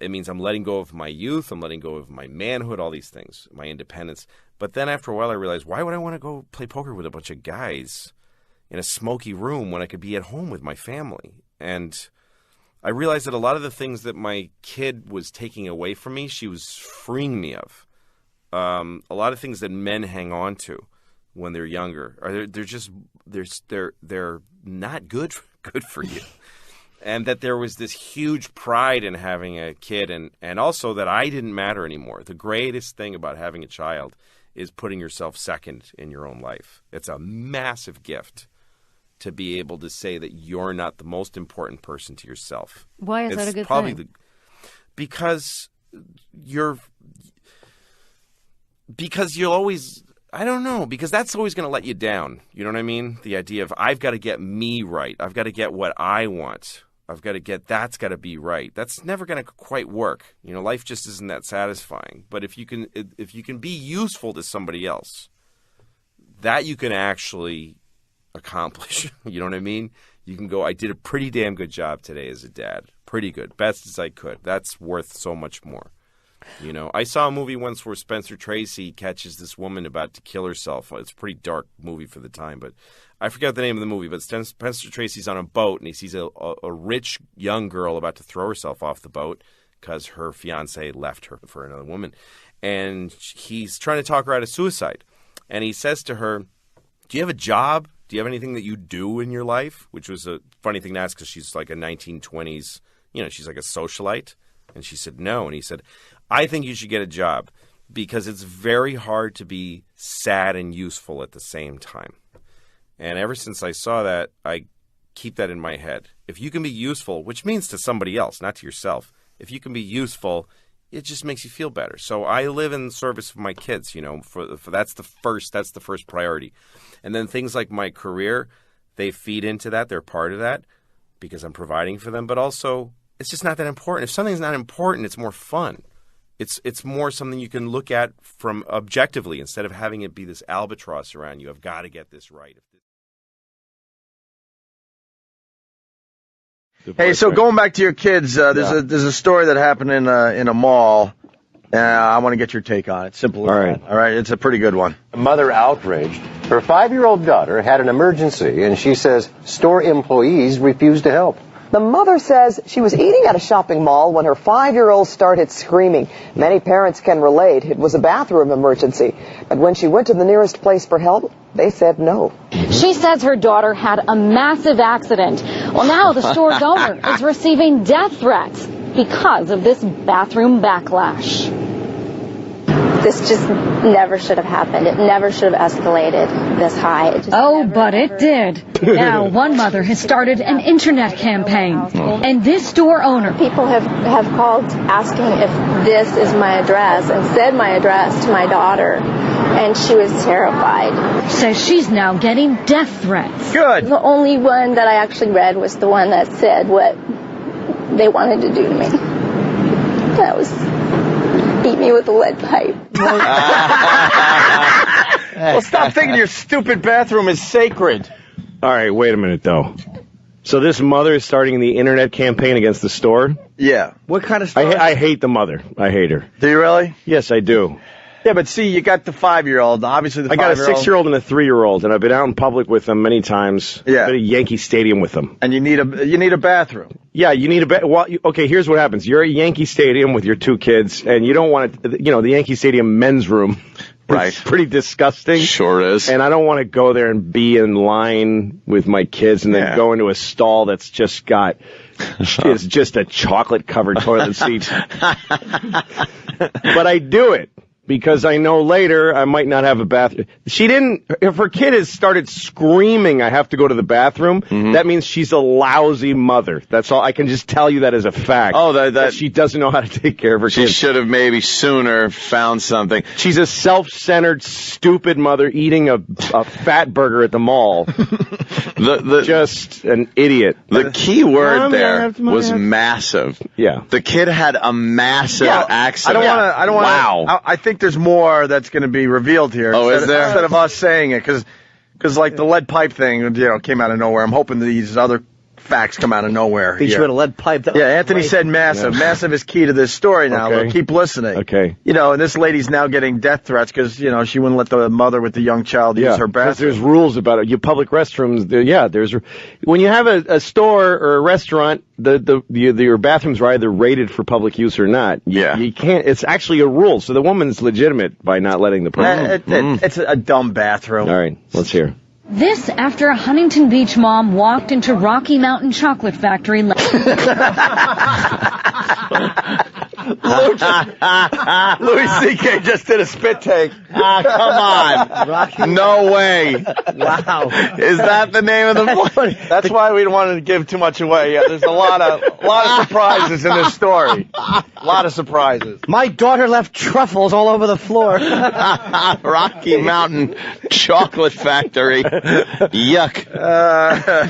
It means I'm letting go of my youth, I'm letting go of my manhood, all these things, my independence. But then after a while I realized, why would I want to go play poker with a bunch of guys in a smoky room when I could be at home with my family? And I realized that a lot of the things that my kid was taking away from me, she was freeing me of. A lot of things that men hang on to when they're younger, they're not good for you. And that there was this huge pride in having a kid, and also that I didn't matter anymore. The greatest thing about having a child is putting yourself second in your own life. It's a massive gift to be able to say that you're not the most important person to yourself. Why is that a good thing? Because you'll always, I don't know, because that's always going to let you down. You know what I mean? The idea of I've got to get me right. I've got to get what I want. That's got to be right. That's never going to quite work. Life just isn't that satisfying. But if you can be useful to somebody else, that you can actually accomplish. You know what I mean? You can go, I did a pretty damn good job today as a dad. Pretty good. Best as I could. That's worth so much more. I saw a movie once where Spencer Tracy catches this woman about to kill herself. It's a pretty dark movie for the time, but I forget the name of the movie. But Spencer Tracy's on a boat, and he sees a rich young girl about to throw herself off the boat because her fiance left her for another woman. And he's trying to talk her out of suicide. And he says to her, do you have a job? Do you have anything that you do in your life? Which was a funny thing to ask because she's like a 1920s, she's like a socialite. And she said, no. And he said, I think you should get a job because it's very hard to be sad and useful at the same time. And ever since I saw that, I keep that in my head. If you can be useful, which means to somebody else, not to yourself, if you can be useful, it just makes you feel better. So I live in service of my kids, for that's the first priority. And then things like my career, they feed into that. They're part of that because I'm providing for them. But also, it's just not that important. If something's not important, it's more fun. It's more something you can look at from objectively instead of having it be this albatross around you. I've got to get this right. Hey, so going back to your kids, there's a story that happened in a mall. I want to get your take on it. Simple as that. All right, it's a pretty good one. A mother outraged. Her 5-year-old daughter had an emergency, and she says store employees refused to help. The mother says she was eating at a shopping mall when her 5-year-old started screaming. Many parents can relate. It was a bathroom emergency. But when she went to the nearest place for help, they said no. She says her daughter had a massive accident. Well, now the store's owner is receiving death threats because of this bathroom backlash. This just never should have happened. It never should have escalated this high. But it did. Now one mother has started an internet campaign. And this store owner... People have called asking if this is my address and said my address to my daughter. And she was terrified. Says she's now getting death threats. Good. The only one that I actually read was the one that said what they wanted to do to me. That was... beat me with a lead pipe. Well, stop thinking your stupid bathroom is sacred. All right, wait a minute, though. So this mother is starting the internet campaign against the store? Yeah. What kind of store? I hate the mother. I hate her. Do you really? Yes, I do. Yeah, but see, you got the 5-year-old. Obviously, I got a 6-year-old and a 3-year-old, and I've been out in public with them many times. Yeah. I've been at Yankee Stadium with them. And you need a bathroom. Yeah, you need a well, okay, here's what happens. You're at Yankee Stadium with your 2 kids, and you don't want to, the Yankee Stadium men's room. Right. It's pretty disgusting. Sure is. And I don't want to go there and be in line with my kids and then go into a stall that's just got... it's just a chocolate-covered toilet seat. But I do it. Because I know later I might not have a bathroom. If her kid has started screaming, I have to go to the bathroom, that means she's a lousy mother. That's all. I can just tell you that as a fact. Oh, that she doesn't know how to take care of her kids. She should have maybe sooner found something. She's a self-centered, stupid mother eating a fat burger at the mall. Just an idiot. The key word there was massive. Yeah. The kid had a massive accident. I don't want to. Wow. I think there's more that's going to be revealed here. Oh, is there? Instead of us saying it, because like the lead pipe thing, came out of nowhere. I'm hoping these other facts come out of nowhere. Beat you with a lead pipe. Anthony said massive. Yeah. Massive is key to this story now. Okay. Keep listening. Okay. And this lady's now getting death threats because, she wouldn't let the mother with the young child use her bathroom. There's rules about it. Your public restrooms, there's when you have a store or a restaurant, your bathrooms are either rated for public use or not. Yeah. You can't, it's actually a rule. So the woman's legitimate by not letting the person. It's a dumb bathroom. All right, let's hear. This after a Huntington Beach mom walked into Rocky Mountain Chocolate Factory. Louis C.K. just did a spit take. Come on. No way. Wow. Is that the name of the place? That's why we don't want to give too much away. Yeah, there's a lot of surprises in this story. A lot of surprises. My daughter left truffles all over the floor. Rocky Mountain Chocolate Factory. Yuck.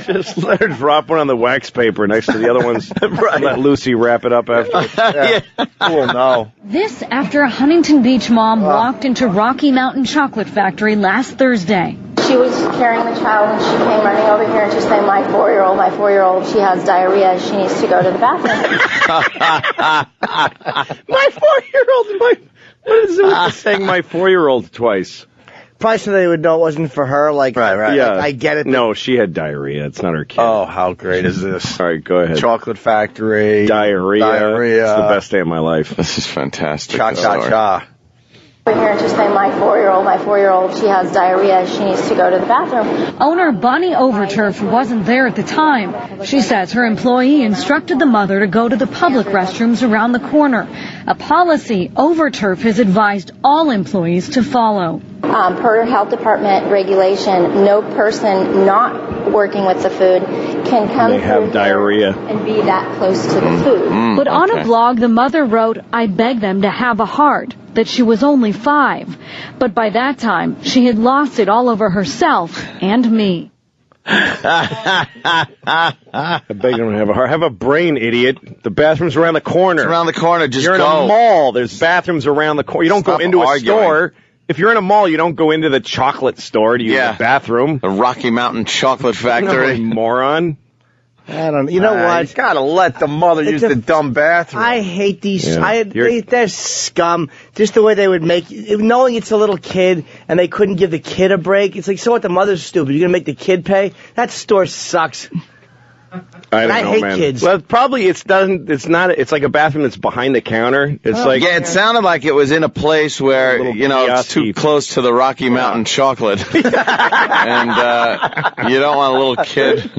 Just let her drop one on the wax paper next to the other ones. Right. Let Lucy wrap it up after. Yeah. Cool, no. This after a Huntington Beach mom walked into Rocky Mountain Chocolate Factory last Thursday. She was carrying the child and she came running over here and she's saying, my 4-year-old, she has diarrhea. She needs to go to the bathroom. My 4-year-old, what is it with saying my 4-year-old twice? Probably so they would know it wasn't for her. Right. Yeah. I get it. No, she had diarrhea. It's not her kid. Oh, how great is this? All right, go ahead. Chocolate Factory. Diarrhea. It's the best day of my life. This is fantastic. Cha-cha-cha. Over here and she's saying, my 4-year-old, she has diarrhea. She needs to go to the bathroom. Owner Bonnie Overturf wasn't there at the time. She says her employee instructed the mother to go to the public restrooms around the corner, a policy Overturf has advised all employees to follow. Per health department regulation, no person not working with the food can come they have diarrhea and be that close to the food. But on a blog, the mother wrote, I beg them to have a heart, that she was only 5. But by that time, she had lost it all over herself and me. I beg you to have a brain, idiot. The bathroom's around the corner. It's around the corner. Just You're go. in a mall. There's bathrooms around the corner. You don't Stop go into arguing. a store. If you're in a mall, you don't go into the chocolate store to use the bathroom. The Rocky Mountain Chocolate Factory. No, moron. I don't. You know what? You gotta let the mother use the dumb bathroom. I hate these. Yeah. They're scum. Just the way they would make, knowing it's a little kid and they couldn't give the kid a break. It's like, so what? The mother's stupid. You're gonna make the kid pay? That store sucks. I don't know, hate man. kids. Well, probably it's not. It's like a bathroom that's behind the counter. It's like it sounded like it was in a place where it's too close to the Rocky Mountain Chocolate, and you don't want a little kid.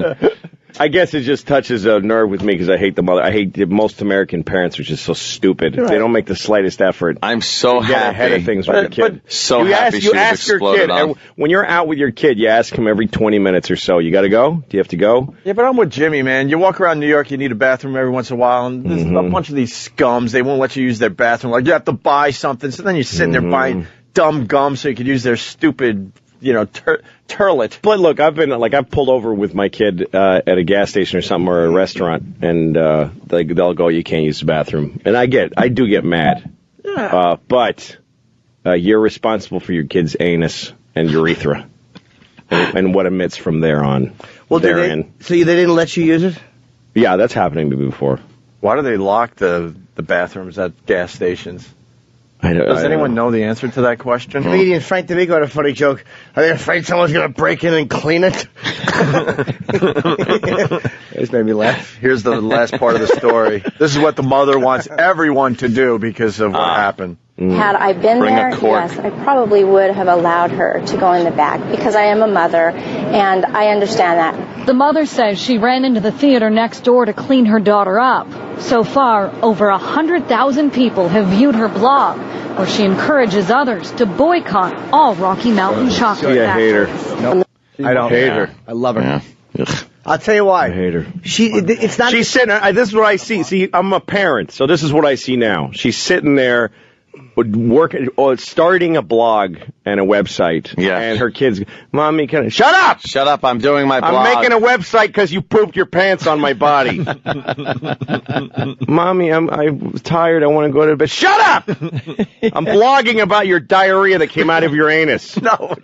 I guess it just touches a nerve with me because I hate the mother. I hate most American parents are just so stupid. Right. They don't make the slightest effort. I'm so to get happy. ahead of things with your kid. So happy she was ask your exploded kid on. when you're out with your kid. You ask him every 20 minutes or so. You got to go? Do you have to go? Yeah, but I'm with Jimmy, man. You walk around New York, you need a bathroom every once in a while, and there's a bunch of these scums. They won't let you use their bathroom. Like, you have to buy something, so then you're sitting there buying dumb gum so you could use their stupid, turlet. But look, I've pulled over with my kid at a gas station or something or a restaurant, and they'll go, you can't use the bathroom. And I do get mad. Yeah. But you're responsible for your kid's anus and urethra and what emits from there on. Well, they didn't let you use it? Yeah, that's happening to me before. Why do they lock the bathrooms at gas stations? Does anyone know the answer to that question? Comedian Frank D'Amico had a funny joke. Are they afraid someone's going to break in and clean it? This made me laugh. Here's the last part of the story. This is what the mother wants everyone to do because of what happened. Had I been there, yes, I probably would have allowed her to go in the back because I am a mother and I understand that. The mother says she ran into the theater next door to clean her daughter up. So far, over 100,000 people have viewed her blog, where she encourages others to boycott all Rocky Mountain chocolate I hate her. Nope. I don't hate her. I love her. I'll tell you why. I hate her. It's not. She's sitting. This is what I see. See, I'm a parent, so this is what I see now. She's sitting there, starting a blog and a website. Yeah. And her kids, Mommy, shut up! Shut up! I'm doing my blog. I'm making a website because you pooped your pants on my body. Mommy, I'm tired. I want to go to bed. Shut up! I'm blogging about your diarrhea that came out of your anus. No,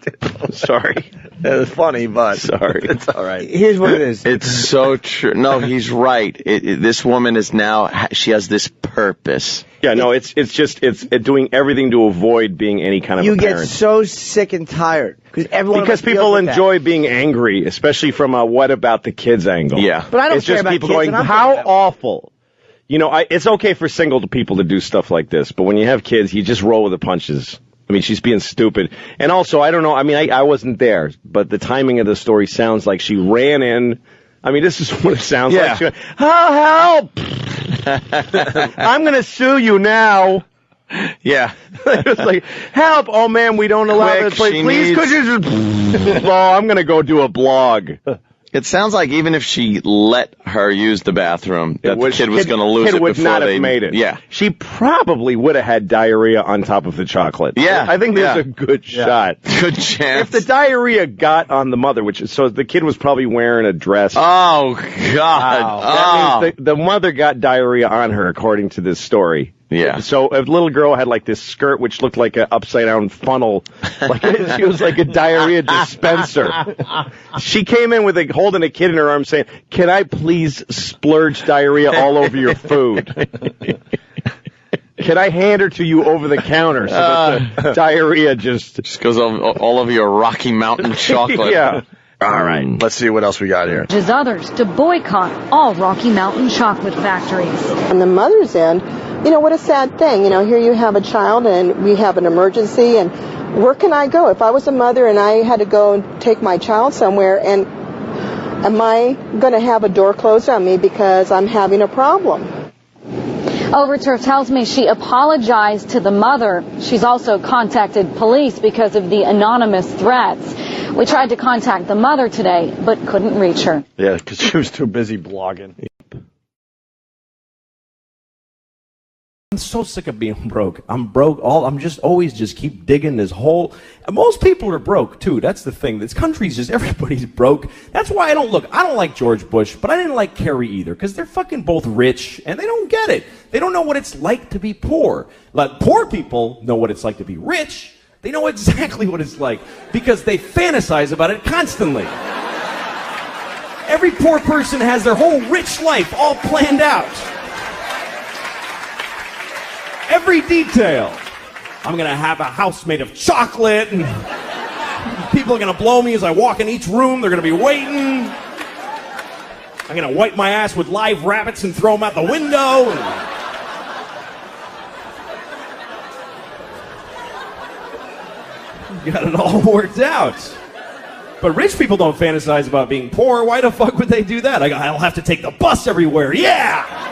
sorry. It was funny, but sorry. It's all right. Here's what it is. It's so true. No, he's right. This woman is now. She has this purpose. Yeah, no, it's doing everything to avoid being any kind of a parent. You get so sick and tired because people enjoy being angry, especially from a "what about the kids" angle. Yeah, but I don't it's care just about people kids, going, "How awful." It's okay for single people to do stuff like this, but when you have kids, you just roll with the punches. I mean, she's being stupid. And also, I don't know, I wasn't there, but the timing of the story sounds like she ran in. I mean, this is what it sounds like. She went, help! I'm going to sue you now. Yeah. It's like, help! Oh, man, we don't allow this place. Please, could you just... Oh, I'm going to go do a blog. It sounds like even if she let her use the bathroom, the kid was going to lose it before would not have made it. Yeah. She probably would have had diarrhea on top of the chocolate. Yeah. I think there's a good shot. Good chance. If the diarrhea got on the mother, so the kid was probably wearing a dress. Oh, God. Wow. That means the mother got diarrhea on her, according to this story. Yeah. So a little girl had like this skirt which looked like an upside down funnel. She was like a diarrhea dispenser. She came in holding a kid in her arms saying, "Can I please splurge diarrhea all over your food? Can I hand her to you over the counter so that the diarrhea just goes all over your Rocky Mountain chocolate?" Yeah. All right. Let's see what else we got here. Urges others to boycott all Rocky Mountain chocolate factories. On the mother's end, what a sad thing. Here you have a child and we have an emergency, and where can I go? If I was a mother and I had to go and take my child somewhere, and am I going to have a door closed on me because I'm having a problem? Overturf tells me she apologized to the mother. She's also contacted police because of the anonymous threats. We tried to contact the mother today, but couldn't reach her. Yeah, because she was too busy blogging. I'm so sick of being broke. I'm broke. I'm just always just keep digging this hole. And most people are broke too. That's the thing. This country's just everybody's broke. That's why I don't like George Bush, but I didn't like Kerry either, because they're fucking both rich and they don't get it. They don't know what it's like to be poor. Like, poor people know what it's like to be rich. They know exactly what it's like because they fantasize about it constantly. Every poor person has their whole rich life all planned out. Every detail. I'm going to have a house made of chocolate, and people are going to blow me as I walk in each room. They're going to be waiting. I'm going to wipe my ass with live rabbits and throw them out the window. Got it all worked out. But rich people don't fantasize about being poor. Why the fuck would they do that? I'll have to take the bus everywhere. Yeah!